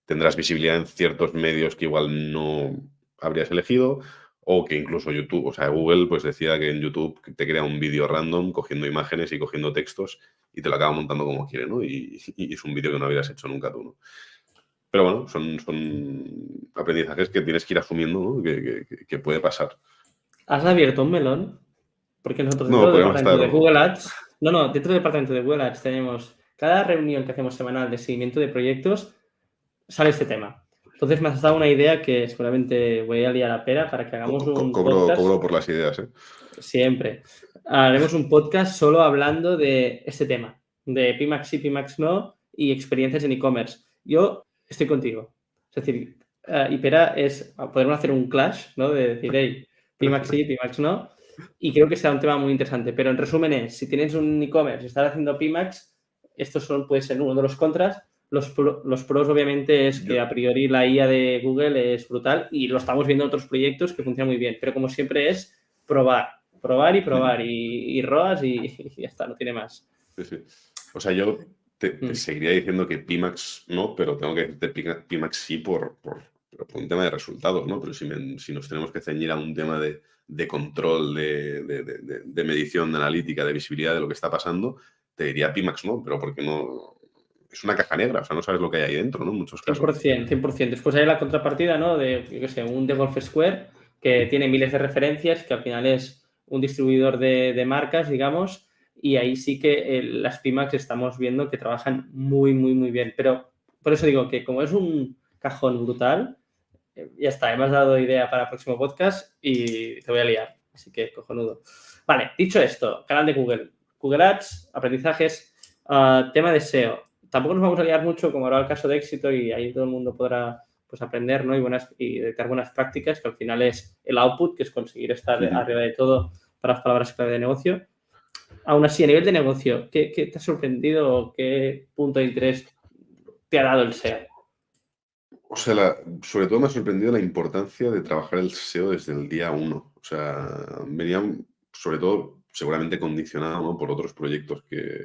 S2: tendrás visibilidad en ciertos medios que igual no habrías elegido, o que incluso YouTube, o sea, Google pues decía que en YouTube te crea un vídeo random cogiendo imágenes y cogiendo textos y te lo acaba montando como quiere, ¿no? Y es un vídeo que no habrías hecho nunca tú, ¿no? Pero bueno, son aprendizajes que tienes que ir asumiendo, ¿no? Que puede pasar.
S1: ¿Has abierto un melón? Porque nosotros dentro
S2: No,
S1: del
S2: podríamos
S1: departamento
S2: estar...
S1: de Google Ads, dentro del departamento de Google Ads tenemos cada reunión que hacemos semanal de seguimiento de proyectos, sale este tema. Entonces me has dado una idea que seguramente voy a liar a pera para que hagamos un podcast.
S2: Cobro por las ideas, ¿eh?
S1: Siempre. Haremos un podcast solo hablando de este tema, de Pimax sí, Pimax no y experiencias en e-commerce. Yo estoy contigo. Es decir, Ipera podemos hacer un clash, ¿no? De decir, hey, Pimax sí, Pimax no. Y creo que será un tema muy interesante. Pero en resumen es, si tienes un e-commerce y estás haciendo Pimax, puede ser uno de los contras. Los pros, obviamente, es que a priori la IA de Google es brutal y lo estamos viendo en otros proyectos que funcionan muy bien. Pero como siempre es probar y ROAS y ya está, no tiene más.
S2: Sí, sí. O sea, yo te seguiría diciendo que Pimax no, pero tengo que decirte Pimax sí por un tema de resultados, ¿no? Pero si nos tenemos que ceñir a un tema de control, de medición, de analítica, de visibilidad de lo que está pasando, te diría Pimax no, pero porque no... Es una caja negra, o sea, no sabes lo que hay ahí dentro, ¿no? En muchos casos.
S1: 100%, 100%. Después hay la contrapartida, ¿no? De, yo qué sé, un Golf Square que tiene miles de referencias, que al final es un distribuidor de marcas, digamos, y ahí sí que las Pimax estamos viendo que trabajan muy, muy, muy bien. Pero por eso digo que como es un cajón brutal, ya está, me has dado idea para el próximo podcast y te voy a liar. Así que cojonudo. Vale, dicho esto, canal de Google. Google Ads, aprendizajes, tema de SEO. Tampoco nos vamos a liar mucho como ahora el caso de éxito y ahí todo el mundo podrá pues, aprender, ¿no? y dedicar buenas prácticas, que al final es el output, que es conseguir estar arriba de todo para las palabras clave de negocio. Aún así, a nivel de negocio, ¿qué te ha sorprendido o qué punto de interés te ha dado el SEO?
S2: O sea, sobre todo me ha sorprendido la importancia de trabajar el SEO desde el día 1. O sea, venía sobre todo seguramente condicionado, ¿no? Por otros proyectos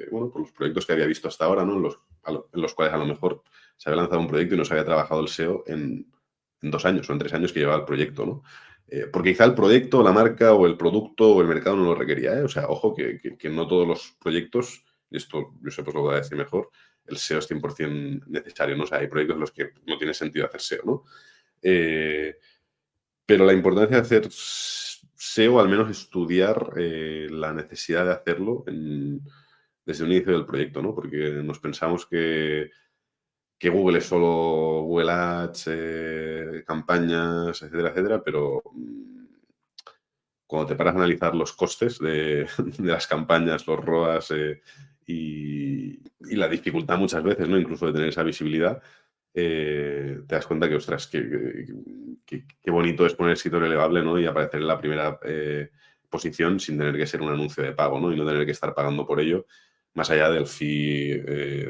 S2: por los proyectos que había visto hasta ahora, ¿no? En los cuales a lo mejor se había lanzado un proyecto y no se había trabajado el SEO en 2 años o en 3 años que llevaba el proyecto, ¿no? Porque quizá el proyecto, la marca o el producto o el mercado no lo requería, ¿eh? O sea, ojo que no todos los proyectos, y esto yo sé pues lo voy a decir mejor, el SEO es 100% necesario, ¿no? O sea, hay proyectos en los que no tiene sentido hacer SEO, ¿no? Pero la importancia de hacer SEO, al menos estudiar la necesidad de hacerlo desde el inicio del proyecto, ¿no? Porque nos pensamos que Google es solo Google Ads, campañas, etcétera, etcétera, pero cuando te paras a analizar los costes de las campañas, los ROAS y la dificultad muchas veces, ¿no? Incluso de tener esa visibilidad, te das cuenta que, ostras, qué bonito es poner sitio relevable, ¿no? Y aparecer en la primera posición sin tener que ser un anuncio de pago, ¿no? Y no tener que estar pagando por ello, más allá del fee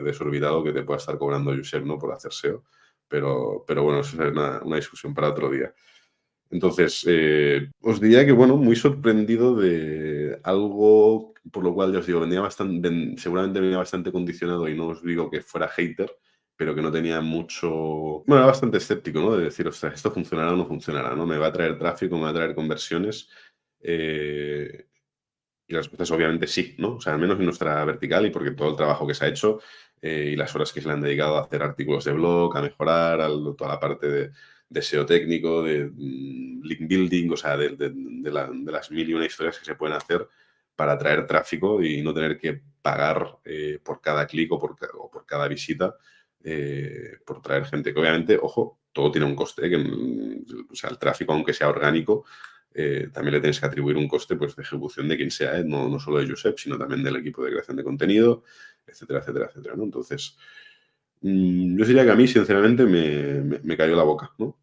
S2: desorbitado que te pueda estar cobrando User, ¿no? Por hacer SEO. Pero bueno, eso es una discusión para otro día. Entonces, os diría que, bueno, muy sorprendido de algo por lo cual, ya os digo, seguramente venía bastante condicionado y no os digo que fuera hater, pero que no tenía mucho... Bueno, era bastante escéptico, ¿no? De decir, ostras, ¿esto funcionará o no funcionará? ¿No? ¿Me va a traer tráfico? ¿Me va a traer conversiones? Y la respuesta es obviamente sí, ¿no? O sea, al menos en nuestra vertical y porque todo el trabajo que se ha hecho y las horas que se le han dedicado a hacer artículos de blog, a mejorar, toda la parte de SEO técnico, de link building, o sea, de las 1000 y una historias que se pueden hacer para atraer tráfico y no tener que pagar por cada clic o por cada visita por traer gente. Que obviamente, ojo, todo tiene un coste, o sea, el tráfico, aunque sea orgánico, también le tienes que atribuir un coste pues, de ejecución de quien sea, no solo de Josep, sino también del equipo de creación de contenido, etcétera, etcétera, etcétera, ¿no? Entonces, yo diría que a mí, sinceramente, me cayó la boca, ¿no?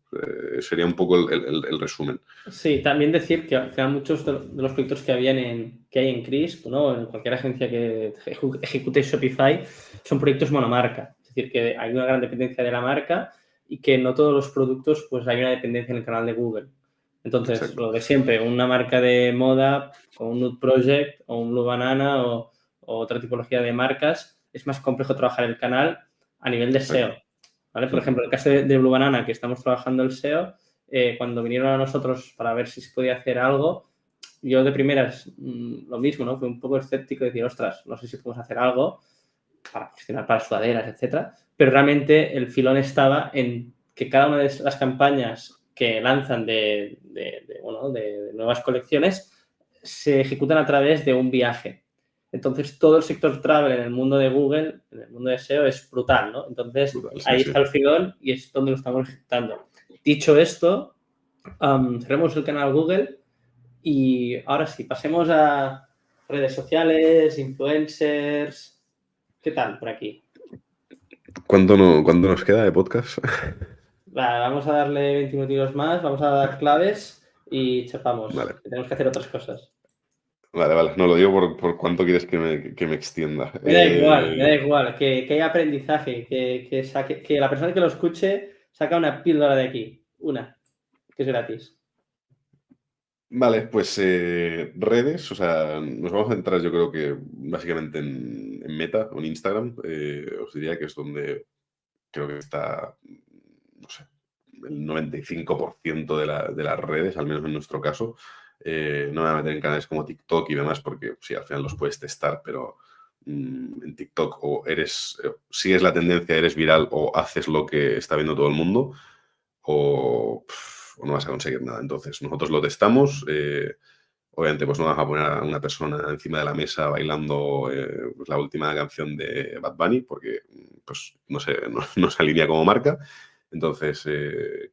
S2: Sería un poco el resumen.
S1: Sí, también decir que al final muchos de los proyectos que hay en Crisp, ¿no? En cualquier agencia que ejecute Shopify, son proyectos monomarca. Es decir, que hay una gran dependencia de la marca y que no todos los productos pues hay una dependencia en el canal de Google. Entonces,
S2: exacto.
S1: lo de siempre, una marca de moda o un Nude Project o un Blue Banana o otra tipología de marcas, es más complejo trabajar el canal a nivel de SEO.
S2: Exacto.
S1: ¿Vale? Por
S2: Ujú.
S1: ejemplo, el caso de Blue Banana, que estamos trabajando el SEO, cuando vinieron a nosotros para ver si se podía hacer algo, yo de primeras lo mismo, ¿no? Fui un poco escéptico de decir, ostras, no sé si podemos hacer algo para posicionar para sudaderas, etcétera, pero realmente el filón estaba en que cada una de las campañas que lanzan de nuevas colecciones se ejecutan a través de un viaje. Entonces, todo el sector travel en el mundo de Google, en el mundo de SEO, es brutal, ¿no? Entonces,
S2: Brutal, sí,
S1: ahí
S2: sí.
S1: está el filón y es donde lo estamos ejecutando. Dicho esto, cerremos el canal Google y ahora sí, pasemos a redes sociales, influencers. ¿Qué tal por aquí?
S2: ¿Cuánto nos queda de podcast?
S1: Vamos a darle 20 minutos más, vamos a dar claves y chapamos,
S2: Vale,
S1: que tenemos que hacer otras cosas.
S2: vale, vale. No lo digo por cuánto quieres que me extienda.
S1: Me da igual, que haya aprendizaje, que la persona que lo escuche saca una píldora de aquí, una, que es gratis.
S2: Vale, pues redes, o sea, nos vamos a centrar yo creo que básicamente en Meta o en Instagram. Os diría que es donde creo que está, no sé, el 95% de las redes, al menos en nuestro caso. No me voy a meter en canales como TikTok y demás, porque sí, al final los puedes testar, pero en TikTok o sigues la tendencia, eres viral o haces lo que está viendo todo el mundo, o no vas a conseguir nada. Entonces, nosotros lo testamos. Obviamente, pues no vas a poner a una persona encima de la mesa bailando pues, la última canción de Bad Bunny, porque pues, no se alinea como marca. Entonces,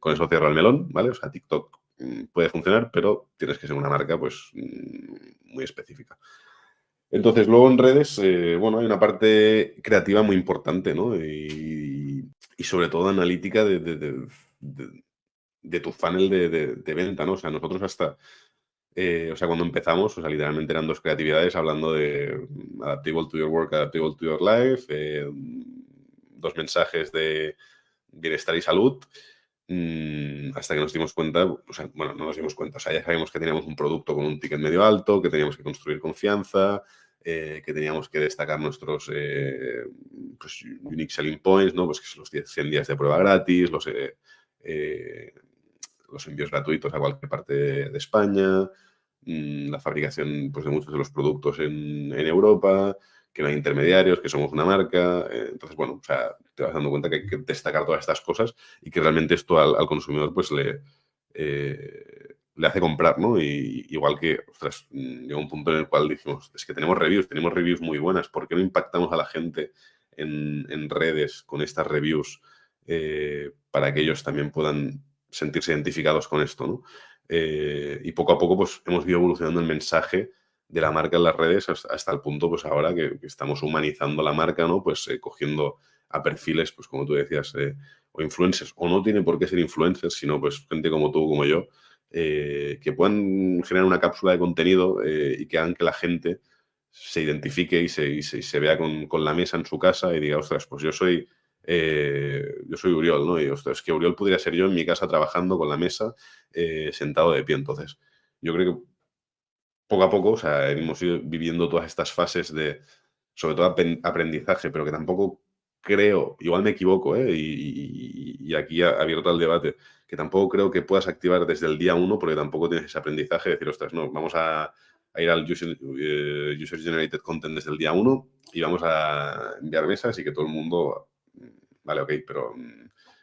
S2: con eso cierro el melón, ¿vale? O sea, TikTok puede funcionar, pero tienes que ser una marca pues muy específica. Entonces, luego en redes, bueno, hay una parte creativa muy importante, ¿no? Y sobre todo analítica de- de tu funnel de venta, ¿no? O sea, nosotros hasta, o sea, cuando empezamos, o sea, literalmente eran dos creatividades hablando de adaptable to your work, adaptable to your life, dos mensajes de bienestar y salud, hasta que nos dimos cuenta, o sea, bueno, no nos dimos cuenta, o sea, ya sabíamos que teníamos un producto con un ticket medio alto, que teníamos que construir confianza, que teníamos que destacar nuestros pues, unique selling points, ¿no? Pues que son los 100 días de prueba gratis, eh, los envíos gratuitos a cualquier parte de España, la fabricación pues, de muchos de los productos en Europa, que no hay intermediarios, que somos una marca. Entonces, bueno, o sea, te vas dando cuenta que hay que destacar todas estas cosas y que realmente esto al consumidor pues le hace comprar, ¿no? Y igual que, ostras, llegó un punto en el cual dijimos, es que tenemos reviews muy buenas, ¿por qué no impactamos a la gente en redes con estas reviews para que ellos también puedan sentirse identificados con esto, ¿no? Y poco a poco pues hemos ido evolucionando el mensaje de la marca en las redes hasta el punto pues ahora que estamos humanizando la marca, ¿no? Pues cogiendo a perfiles, pues como tú decías, o influencers, o no tiene por qué ser influencers, sino pues gente como tú, como yo, que puedan generar una cápsula de contenido y que hagan que la gente se identifique y se vea con la mesa en su casa y diga, ostras, pues yo soy Uriol, ¿no? Y ostras, es que Uriol podría ser yo en mi casa trabajando con la mesa, sentado de pie. Entonces, yo creo que poco a poco, o sea, hemos ido viviendo todas estas fases de, sobre todo, aprendizaje, pero que tampoco creo, igual me equivoco, y aquí abierto al debate, que tampoco creo que puedas activar desde el día uno, porque tampoco tienes ese aprendizaje de decir, ostras, no, vamos a ir al user generated content desde el día uno y vamos a enviar mesas y que todo el mundo, vale, ok, pero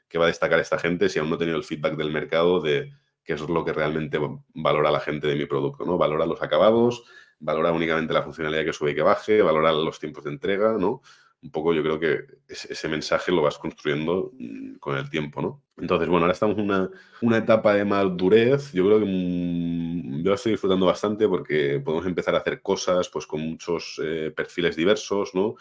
S2: ¿qué va a destacar esta gente si aún no he tenido el feedback del mercado de qué es lo que realmente valora la gente de mi producto, ¿no? Valora los acabados, valora únicamente la funcionalidad que sube y que baje, valora los tiempos de entrega, ¿no? Un poco yo creo que ese mensaje lo vas construyendo con el tiempo, ¿no? Entonces, bueno, ahora estamos en una etapa de madurez. Yo creo que yo la estoy disfrutando bastante porque podemos empezar a hacer cosas pues con muchos perfiles diversos, ¿no?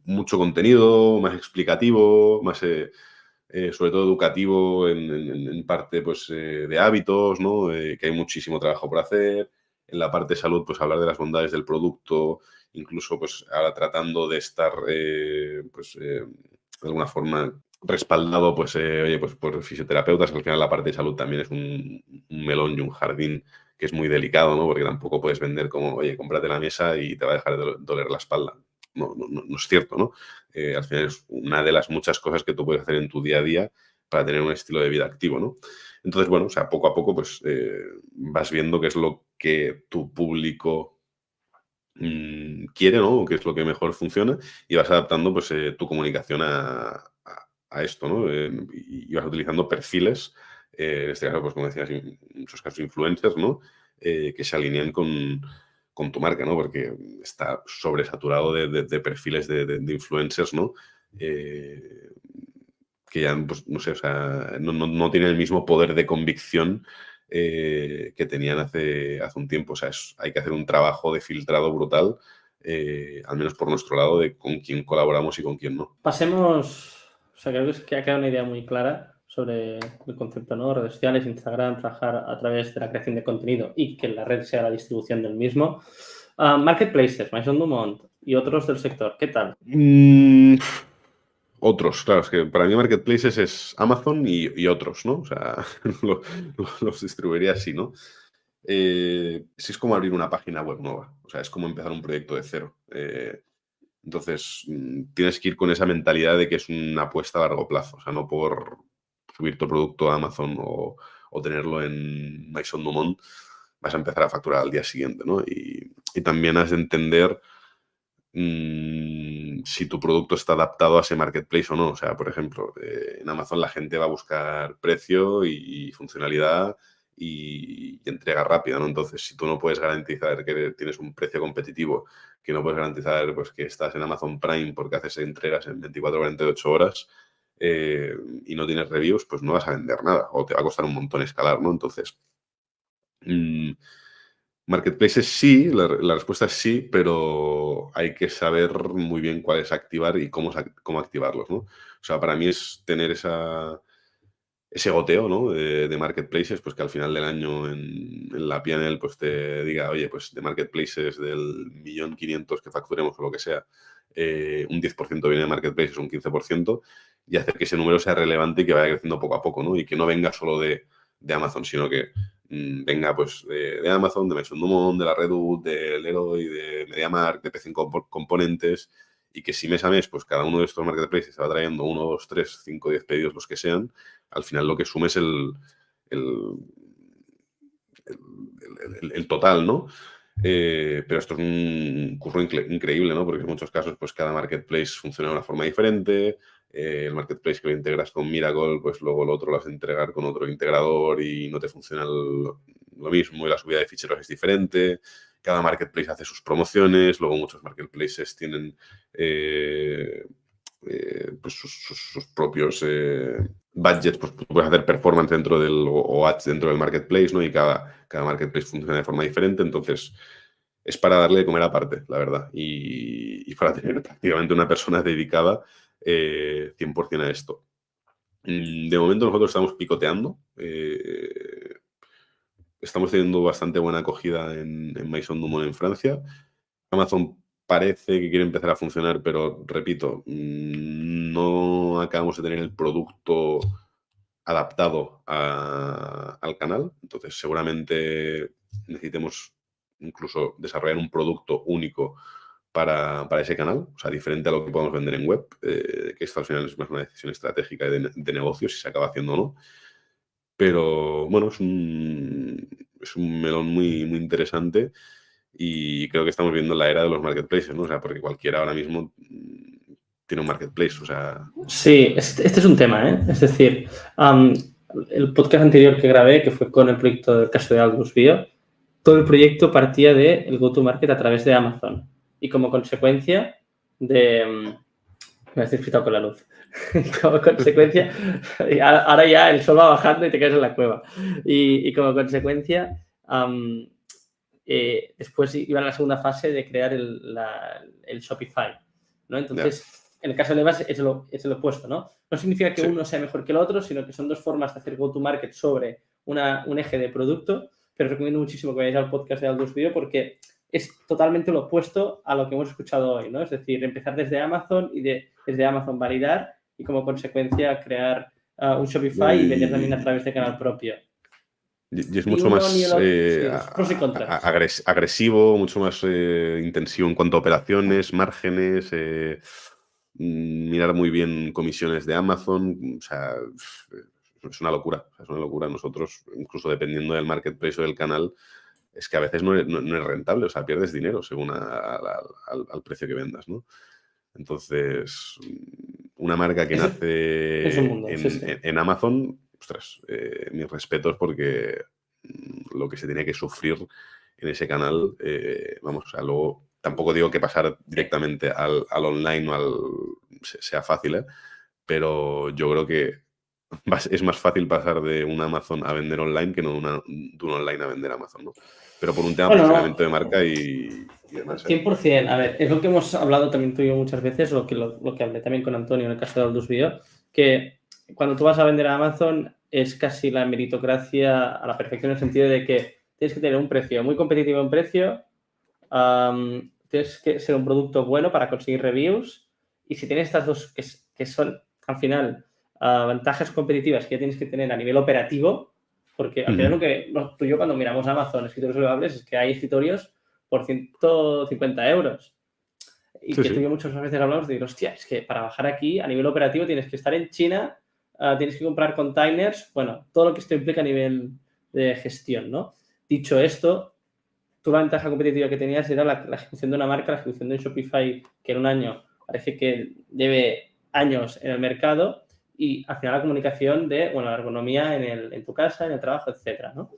S2: Mucho contenido, más explicativo, más sobre todo educativo en parte pues, de hábitos, ¿no? Que hay muchísimo trabajo por hacer. En la parte de salud, pues hablar de las bondades del producto, incluso pues ahora tratando de estar, pues, de alguna forma respaldado, pues, oye, pues por fisioterapeutas, que al final la parte de salud también es un melón y un jardín que es muy delicado, ¿no? Porque tampoco puedes vender como, oye, cómprate la mesa y te va a dejar de doler la espalda. No es cierto, ¿no? Al final es una de las muchas cosas que tú puedes hacer en tu día a día para tener un estilo de vida activo, ¿no? Entonces, bueno, o sea, poco a poco, pues, vas viendo qué es lo que tu público quiere, ¿no? O qué es lo que mejor funciona y vas adaptando, pues, tu comunicación a esto, ¿no? Y vas utilizando perfiles, en este caso, pues, como decías, en muchos casos influencers, ¿no? Que se alineen con tu marca, ¿no? Porque está sobresaturado de perfiles de influencers, ¿no? Que ya, pues, no sé, o sea, no tienen el mismo poder de convicción que tenían hace un tiempo. O sea, hay que hacer un trabajo de filtrado brutal, al menos por nuestro lado, de con quién colaboramos y con quién no.
S1: Pasemos, o sea, creo que ha quedado una idea muy clara sobre el concepto, ¿no? Redes sociales, Instagram, trabajar a través de la creación de contenido y que la red sea la distribución del mismo. Marketplaces, Maison Dumont y otros del sector, ¿qué tal?
S2: Otros, claro, es que para mí Marketplaces es Amazon y otros, ¿no? O sea, los distribuiría así, ¿no? Sí, es como abrir una página web nueva, o sea, es como empezar un proyecto de cero. Entonces, tienes que ir con esa mentalidad de que es una apuesta a largo plazo, o sea, no por subir tu producto a Amazon o tenerlo en Maison Dumont, vas a empezar a facturar al día siguiente, ¿no? Y también has de entender si tu producto está adaptado a ese marketplace o no. O sea, por ejemplo, en Amazon la gente va a buscar precio y funcionalidad y entrega rápida, ¿no? Entonces, si tú no puedes garantizar que tienes un precio competitivo, que no puedes garantizar pues, que estás en Amazon Prime porque haces entregas en 24 o 48 horas y no tienes reviews, pues no vas a vender nada o te va a costar un montón escalar, ¿no? Entonces, marketplaces sí, la respuesta es sí, pero hay que saber muy bien cuál es activar y cómo activarlos, ¿no? O sea, para mí es tener ese goteo, ¿no? De marketplaces, pues que al final del año en la P&L pues te diga, oye, pues de marketplaces del 1.500.000 que facturemos o lo que sea, un 10% viene de marketplaces, un 15%, y hacer que ese número sea relevante y que vaya creciendo poco a poco, ¿no? Y que no venga solo de Amazon, sino que venga pues de Amazon, de Maison Dumont, de la Redout, de Leroy, de MediaMarkt, de PC Componentes, y que si mes a mes, pues cada uno de estos marketplaces se va trayendo 1, 2, 3, 5, 10 pedidos, los que sean, al final lo que sume es el total, ¿no? Pero esto es un curro increíble, ¿no? Porque en muchos casos, pues cada marketplace funciona de una forma diferente. El marketplace que lo integras con Miracle, pues luego el otro lo vas a entregar con otro integrador y no te funciona lo mismo y la subida de ficheros es diferente. Cada marketplace hace sus promociones, luego muchos marketplaces tienen pues sus propios budgets, pues tú puedes hacer performance dentro o ads dentro del marketplace, ¿no? Y cada marketplace funciona de forma diferente, entonces es para darle de comer aparte, la verdad, y para tener prácticamente una persona dedicada 100% a esto. De momento nosotros estamos picoteando, estamos teniendo bastante buena acogida en Maison Dumont en Francia. Amazon parece que quiere empezar a funcionar, pero repito, no acabamos de tener el producto adaptado al canal. Entonces, seguramente necesitemos incluso desarrollar un producto único para ese canal, o sea, diferente a lo que podemos vender en web, que esto al final es más una decisión estratégica de negocio, si se acaba haciendo o no. Pero bueno, es un melón muy, muy interesante y creo que estamos viendo la era de los marketplaces, ¿no? O sea, porque cualquiera ahora mismo tiene un marketplace, o sea...
S1: Sí, este es un tema, ¿eh? Es decir, el podcast anterior que grabé, que fue con el proyecto del caso de Aldous Bio, todo el proyecto partía del go-to-market a través de Amazon y como consecuencia de... me has despistado con la luz. Como consecuencia, ahora ya el sol va bajando y te quedas en la cueva. Y como consecuencia, después iba a la segunda fase de crear el Shopify, ¿no? Entonces, en el caso de Levas es el opuesto, ¿no? No significa que uno sea mejor que el otro, sino que son dos formas de hacer go-to-market sobre un eje de producto, pero recomiendo muchísimo que vayáis al podcast de Aldous Video porque es totalmente lo opuesto a lo que hemos escuchado hoy, ¿no? Es decir, empezar desde Amazon y desde Amazon validar y como consecuencia crear un Shopify y vender también a través de canal propio.
S2: Y es
S1: Ni
S2: mucho
S1: uno
S2: más
S1: ni el otro. Sí, es pros y contras.
S2: agresivo, mucho más intensivo en cuanto a operaciones, márgenes, mirar muy bien comisiones de Amazon. O sea, es una locura. Es una locura. Nosotros, incluso dependiendo del marketplace o del canal, es que a veces no es rentable. O sea, pierdes dinero según al precio que vendas, ¿no? Entonces, una marca que
S1: Es un
S2: nace
S1: mundo, sí, sí.
S2: en Amazon, ostras, mis respetos porque lo que se tiene que sufrir en ese canal, vamos, o sea, luego tampoco digo que pasar directamente al online o sea fácil, ¿eh? Pero yo creo que es más fácil pasar de un Amazon a vender online que no de un online a vender Amazon, ¿no? Pero por un tema de
S1: Bueno, no,
S2: posicionamiento de marca y demás, ¿eh?
S1: 100%. A ver, es lo que hemos hablado también tú y yo muchas veces, lo que hablé también con Antonio en el caso de Aldus Video, que cuando tú vas a vender a Amazon es casi la meritocracia a la perfección en el sentido de que tienes que tener un precio muy competitivo en precio, tienes que ser un producto bueno para conseguir reviews y si tienes estas dos que son al final ventajas competitivas que ya tienes que tener a nivel operativo, porque al final tú y yo cuando miramos Amazon escritorios elevables es que hay escritorios por 150 euros. Y
S2: Sí,
S1: que tú y
S2: sí.
S1: yo muchas veces hablamos de, hostia, es que para bajar aquí a nivel operativo tienes que estar en China, tienes que comprar containers, bueno, todo lo que esto implica a nivel de gestión, ¿no? Dicho esto, tú la ventaja competitiva que tenías era la ejecución de una marca, la ejecución de un Shopify que en un año parece que lleve años en el mercado y al final la comunicación de, bueno, la ergonomía en tu casa, en el trabajo, etcétera, ¿no?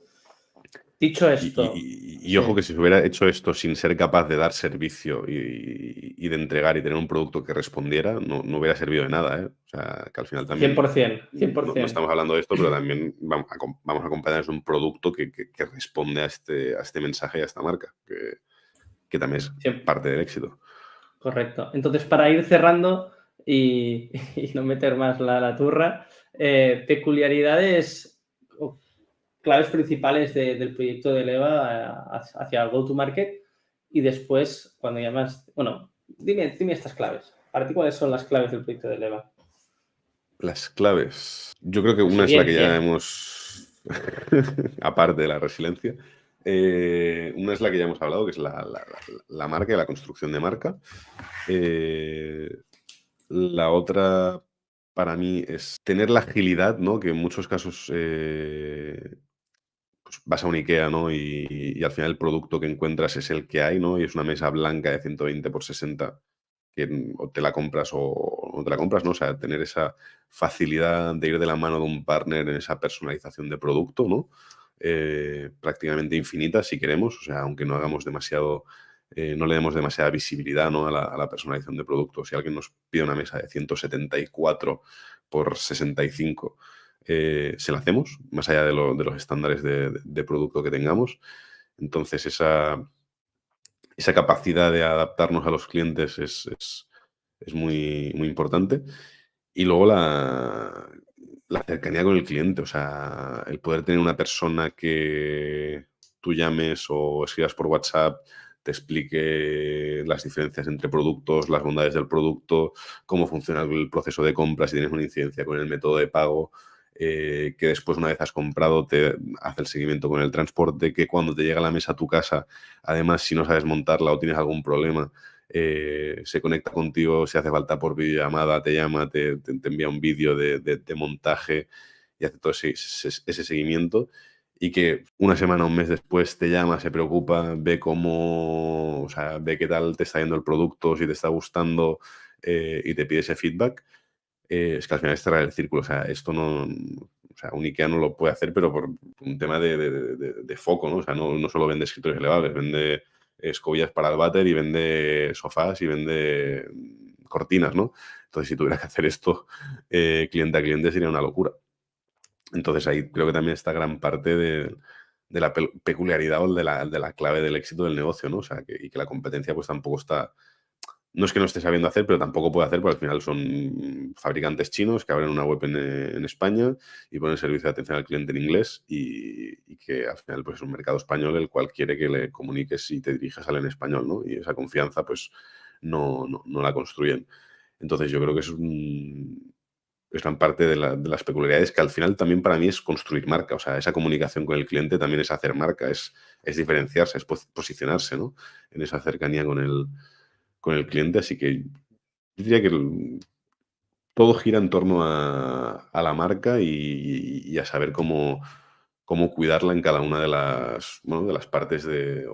S1: Dicho esto,
S2: Y
S1: sí,
S2: ojo que si se hubiera hecho esto sin ser capaz de dar servicio y de entregar y tener un producto que respondiera, no hubiera servido de nada, ¿eh? O sea, que al final también
S1: 100%,
S2: no
S1: 100%.
S2: estamos hablando de esto, pero también vamos a acompañar un producto que responde a este mensaje y a esta marca, que también es
S1: 100%.
S2: parte del éxito.
S1: Correcto. Entonces, para ir cerrando y no meter más la turra, peculiaridades o claves principales del proyecto de Leva hacia el go-to-market y después, cuando llamas... Bueno, dime estas claves. ¿Para ti cuáles son las claves del proyecto de Leva?
S2: Las claves. Yo creo que una es la que ya
S1: Resiliencia.
S2: hemos, aparte de la resiliencia, una es la que ya hemos hablado, que es la marca y la construcción de marca. La otra, para mí, es tener la agilidad, ¿no? Que en muchos casos pues vas a un IKEA, ¿no? Y al final el producto que encuentras es el que hay, ¿no? Y es una mesa blanca de 120 por 60 que o te la compras o no te la compras, ¿no? O sea, tener esa facilidad de ir de la mano de un partner en esa personalización de producto, ¿no? Prácticamente infinita si queremos, o sea, aunque no hagamos demasiado, no le demos demasiada visibilidad, ¿no? a la personalización de producto. Si alguien nos pide una mesa de 174 por 65, se la hacemos, más allá de los estándares de producto que tengamos. Entonces, esa capacidad de adaptarnos a los clientes es muy, muy importante. Y luego la cercanía con el cliente, o sea, el poder tener una persona que tú llames o escribas por WhatsApp, te explique las diferencias entre productos, las bondades del producto, cómo funciona el proceso de compra, si tienes una incidencia con el método de pago, que después una vez has comprado te hace el seguimiento con el transporte, que cuando te llega la mesa a tu casa, además si no sabes montarla o tienes algún problema, se conecta contigo si hace falta por videollamada, te llama, te envía un vídeo de montaje y hace todo ese seguimiento y que una semana o un mes después te llama, se preocupa, ve cómo, o sea, ve qué tal te está yendo el producto, si te está gustando y te pide ese feedback. Es que al final es cerrar el círculo, o sea, esto no, o sea, un IKEA no lo puede hacer, pero por un tema de foco, ¿no? O sea, no solo vende escritorios elevables, vende escobillas para el váter y vende sofás y vende cortinas, ¿no? Entonces, si tuviera que hacer esto cliente a cliente sería una locura. Entonces, ahí creo que también está gran parte de la peculiaridad o de la clave del éxito del negocio, ¿no? O sea, y que la competencia pues tampoco está no es que no esté sabiendo hacer, pero tampoco puede hacer, porque al final son fabricantes chinos que abren una web en España y ponen servicio de atención al cliente en inglés y que al final pues, es un mercado español el cual quiere que le comuniques y te dirijas a él en español, ¿no? Y esa confianza pues no la construyen. Entonces yo creo que es es gran parte de las peculiaridades que al final también para mí es construir marca. O sea, esa comunicación con el cliente también es hacer marca, es diferenciarse, es posicionarse, ¿no? En esa cercanía con el cliente. Así que yo diría que todo gira en torno a la marca y a saber cómo cuidarla en cada una de las, bueno, de las partes del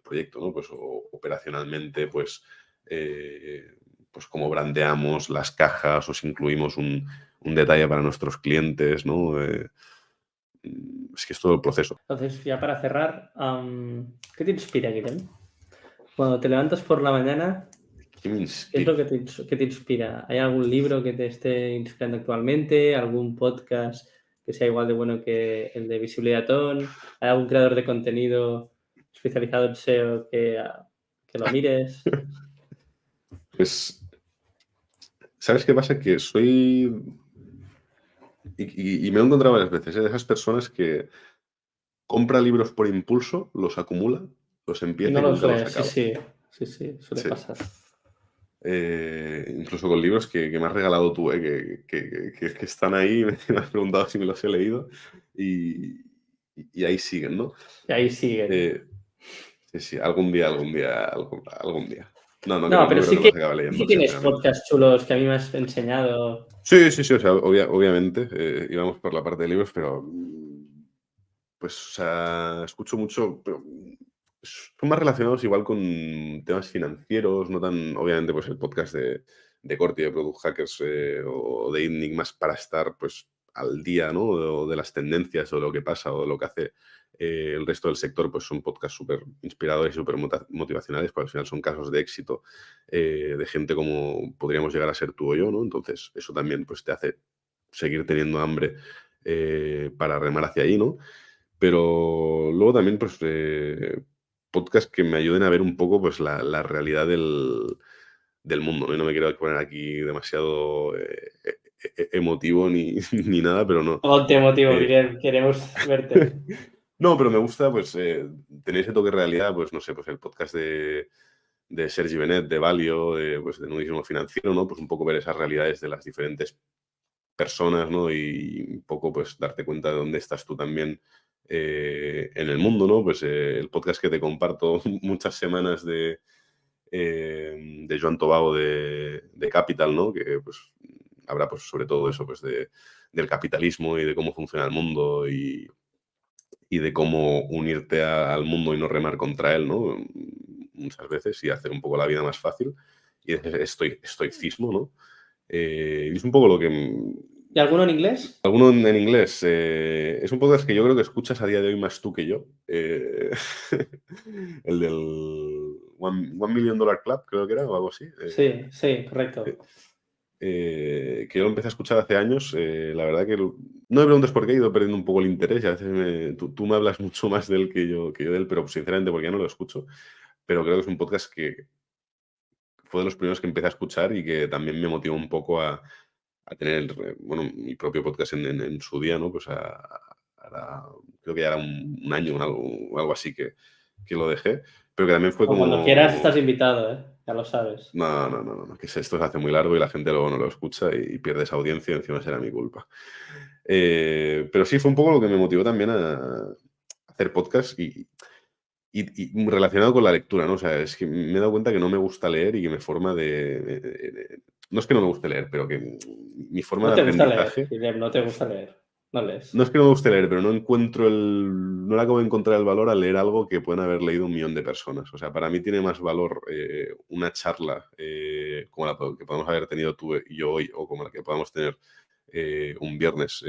S2: proyecto, ¿no? Pues operacionalmente, pues cómo brandeamos las cajas o si incluimos un detalle para nuestros clientes, ¿no? Es que es todo el proceso.
S1: Entonces, ya para cerrar, ¿qué te inspira, Guillem? Cuando te levantas por la mañana,
S2: ¿Qué me
S1: ¿qué es
S2: inspira?
S1: lo que te inspira? ¿Hay algún libro que te esté inspirando actualmente? ¿Algún podcast que sea igual de bueno que el de Visibilidad? ¿Hay algún creador de contenido especializado en SEO que lo mires?
S2: Pues, ¿sabes qué pasa? Que soy... Y me lo he encontrado varias veces, ¿eh? De esas personas que compra libros por impulso, los acumula, los
S1: Y
S2: empieza
S1: no
S2: y
S1: los
S2: nunca los
S1: lees, sí,
S2: acaba.
S1: sí, sí, sí, suele
S2: Sí.
S1: pasar.
S2: Incluso con libros que me has regalado tú, que están ahí, me has preguntado si me los he leído y ahí siguen, ¿no?
S1: Y ahí siguen.
S2: Eh, sí, sí, algún día, algún día. No
S1: No, pero
S2: creo que los acabe
S1: sí
S2: leyendo,
S1: tienes
S2: sinceramente.
S1: podcasts chulos que a mí me has enseñado.
S2: Sí, sí, sí, o sea, obviamente, íbamos por la parte de libros, pero pues, o sea, escucho mucho, pero son más relacionados igual con temas financieros, no tan, obviamente, pues el podcast de Corti, de Product Hackers o de Enigmas para estar, pues, al día, ¿no? O de las tendencias o de lo que pasa o de lo que hace el resto del sector, pues son podcasts súper inspiradores y súper motivacionales, porque al final son casos de éxito de gente como podríamos llegar a ser tú o yo, ¿no? Entonces, eso también, pues, te hace seguir teniendo hambre para remar hacia ahí, ¿no? Pero luego también, pues, podcasts que me ayuden a ver un poco, pues, la realidad del mundo, ¿no? Y no me quiero poner aquí demasiado emotivo ni, ni nada, pero no.
S1: Ponte motivo,
S2: Eh,
S1: Guillem, queremos verte.
S2: no, pero me gusta, pues, tener ese toque de realidad, pues, no sé, pues el podcast de Sergi Benet, de Valio, pues, de nudismo financiero, ¿no? Pues un poco ver esas realidades de las diferentes personas, ¿no? Y un poco, pues, darte cuenta de dónde estás tú también en el mundo, ¿no? Pues el podcast que te comparto muchas semanas de Joan Tobago de Capital, ¿no? Que, pues, habla, pues, sobre todo eso, pues, del capitalismo y de cómo funciona el mundo y de cómo unirte al mundo y no remar contra él, ¿no? Muchas veces y hacer un poco la vida más fácil. Y ese estoicismo, ¿no? Y es un poco lo que
S1: ¿Y alguno en inglés?
S2: alguno en inglés. Es un podcast que yo creo que escuchas a día de hoy más tú que yo. El del One Million Dollar Club, creo que era, o algo así.
S1: Sí, sí, correcto.
S2: Que yo lo empecé a escuchar hace años. La verdad que no me preguntes por qué he ido perdiendo un poco el interés y a veces tú me hablas mucho más de él que yo de él, pero sinceramente porque ya no lo escucho. Pero creo que es un podcast que fue de los primeros que empecé a escuchar y que también me motivó un poco a tener, bueno, mi propio podcast en su día, ¿no? Pues creo que ya era un año o algo así que lo dejé, pero que también fue
S1: O cuando quieras estás
S2: como...
S1: invitado, ¿eh? Ya lo sabes.
S2: No, que esto se hace muy largo y la gente luego no lo escucha y pierdes audiencia y encima será mi culpa. Pero sí, fue un poco lo que me motivó también a hacer podcast y relacionado con la lectura, ¿no? O sea, es que me he dado cuenta que no me gusta leer y que mi forma no es que no me guste leer, pero que mi forma
S1: No
S2: de
S1: te gusta leer,
S2: aprendizaje...
S1: Guillem, no te gusta leer. No lees.
S2: No es que no me guste leer, pero no le acabo de encontrar el valor a leer algo que pueden haber leído 1 millón de personas. O sea, para mí tiene más valor una charla como la que podemos haber tenido tú y yo hoy, o como la que podamos tener un viernes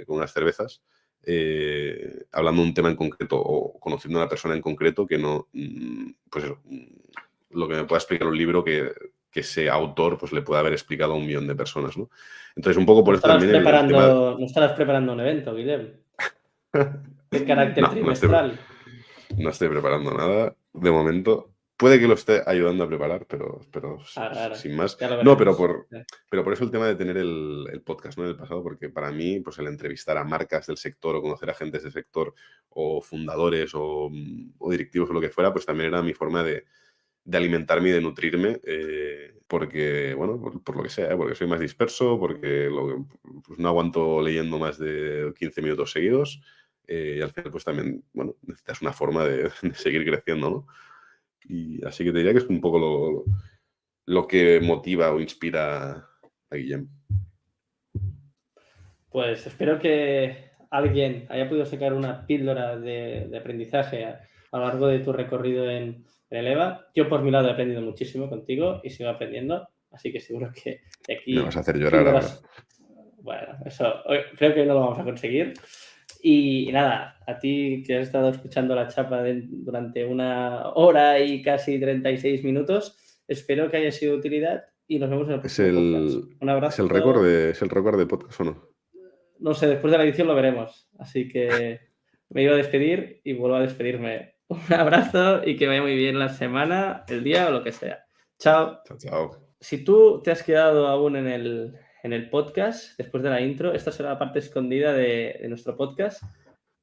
S2: con unas cervezas, hablando de un tema en concreto o conociendo a una persona en concreto que no, pues eso, lo que me pueda explicar un libro que ese autor pues le pueda haber explicado a 1 millón de personas, ¿no? Entonces, un poco
S1: No
S2: por eso
S1: estarás
S2: también el tema...
S1: preparando, no estarás preparando un evento, Guillem, de carácter
S2: No,
S1: trimestral.
S2: no estoy preparando nada de momento. Puede que lo esté ayudando a preparar, pero
S1: Ahora,
S2: sin más.
S1: ya lo
S2: No,
S1: veremos.
S2: pero por eso el tema de tener el podcast, ¿no? En el pasado, porque para mí, pues el entrevistar a marcas del sector o conocer a agentes del sector o fundadores o directivos o lo que fuera, pues también era mi forma de alimentarme y de nutrirme, porque, bueno, por lo que sea, porque soy más disperso, porque pues no aguanto leyendo más de 15 minutos seguidos, y al final pues también, bueno, necesitas una forma de seguir creciendo, ¿no? Y así que te diría que es un poco lo que motiva o inspira a Guillem.
S1: Pues espero que alguien haya podido sacar una píldora de aprendizaje a lo largo de tu recorrido en el EVA. Yo por mi lado he aprendido muchísimo contigo y sigo aprendiendo, así que seguro que de aquí...
S2: Me vas a hacer llorar ahora.
S1: Bueno, eso creo que no lo vamos a conseguir. Y nada, a ti que has estado escuchando la chapa durante 1 hora y casi 36 minutos, espero que haya sido de utilidad y nos vemos en el próximo podcast. Un abrazo.
S2: ¿Es el récord de podcast o no?
S1: No sé, después de la edición lo veremos. Así que me iba a despedir y vuelvo a despedirme. Un abrazo y que vaya muy bien la semana, el día o lo que sea. Chao.
S2: Chao, chao.
S1: Si tú te has quedado aún en el podcast, después de la intro, esta será la parte escondida de nuestro podcast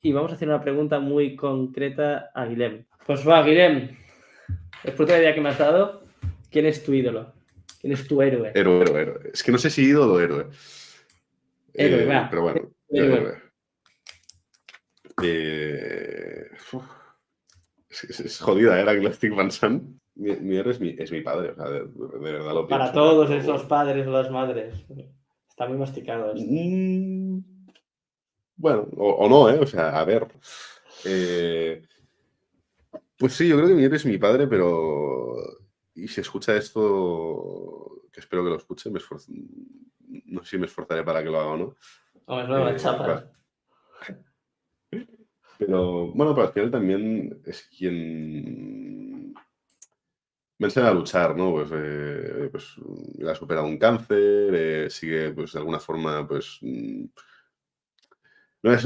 S1: y vamos a hacer una pregunta muy concreta a Guillem. Pues va, Guillem, después de la idea que me has dado, ¿quién es tu ídolo? ¿Quién es tu héroe?
S2: Héroe. Es que no sé si ídolo o héroe.
S1: Héroe, va.
S2: Pero bueno,
S1: Héroe.
S2: Es jodida, era que la estoy pensando. Mi héroe es mi padre, o sea, de verdad lo pienso.
S1: Para todos esos padres o las madres. Está muy masticado esto.
S2: Bueno, o no, ¿eh? O sea, a ver. Pues sí, yo creo que mi héroe es mi padre, pero... Y si escucha esto, que espero que lo escuche, no sé si me esforzaré para que lo haga o no.
S1: Hombre, no, la chapa.
S2: Pero bueno, pero al final también es quien me enseña a luchar, ¿no? Pues él ha superado un cáncer, sigue, pues de alguna forma, pues no es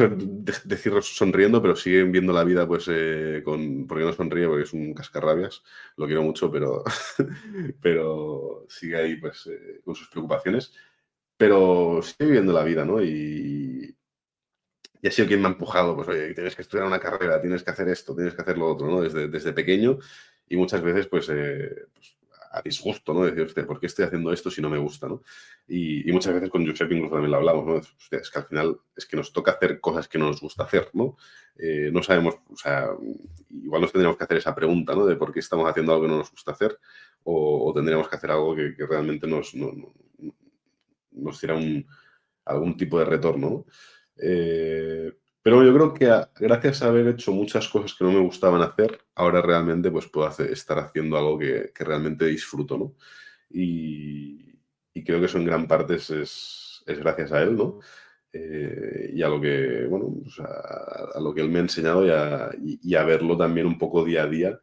S2: decir sonriendo, pero sigue viendo la vida, pues porque no sonríe, porque es un cascarrabias. Lo quiero mucho, pero pero sigue ahí, pues con sus preocupaciones. Pero sigue viviendo la vida, ¿no? Y ha sido quien me ha empujado, pues oye, tienes que estudiar una carrera, tienes que hacer esto, tienes que hacer lo otro, ¿no? Desde pequeño y muchas veces, pues a disgusto, ¿no? Decir, hostia, ¿por qué estoy haciendo esto si no me gusta, ¿no? Y muchas veces con Josep incluso también lo hablamos, ¿no? Hostia, es que al final es que nos toca hacer cosas que no nos gusta hacer, ¿no? No sabemos, o sea, igual nos tendríamos que hacer esa pregunta, ¿no? De por qué estamos haciendo algo que no nos gusta hacer o tendríamos que hacer algo que realmente nos diera algún tipo de retorno, ¿no? Pero yo creo que gracias a haber hecho muchas cosas que no me gustaban hacer, ahora realmente pues puedo estar haciendo algo que realmente disfruto, ¿no? Y creo que eso en gran parte es gracias a él, ¿no? Y a lo que, bueno, pues a lo que él me ha enseñado y a verlo también un poco día a día,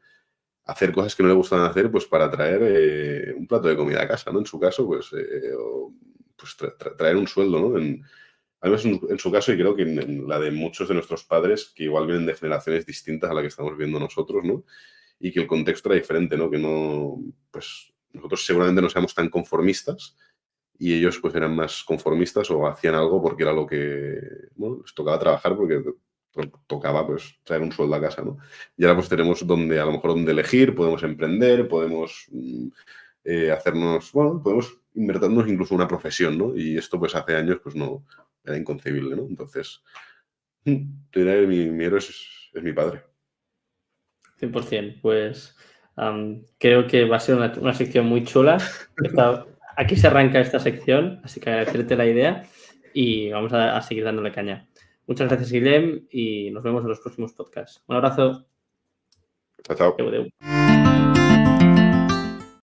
S2: hacer cosas que no le gustan hacer, pues para traer un plato de comida a casa, ¿no? En su caso, pues traer un sueldo, ¿no? Además, en su caso, y creo que en la de muchos de nuestros padres, que igual vienen de generaciones distintas a la que estamos viendo nosotros, ¿no? Y que el contexto era diferente, ¿no? Que no, pues nosotros seguramente no seamos tan conformistas y ellos pues eran más conformistas o hacían algo porque era lo que, bueno, les tocaba trabajar porque tocaba pues traer un sueldo a casa, ¿no? Y ahora pues tenemos a lo mejor donde elegir, podemos emprender, podemos hacernos, bueno, podemos invertirnos incluso una profesión, ¿no? Y esto pues hace años pues no era inconcebible, ¿no? Entonces, te diré que mi héroe es mi padre.
S1: 100%. Pues creo que va a ser una sección muy chula. Aquí se arranca esta sección, así que agradecerte la idea y vamos a seguir dándole caña. Muchas gracias, Guillem, y nos vemos en los próximos podcasts. Un abrazo.
S2: Chao, chao.
S1: Adeu, adeu.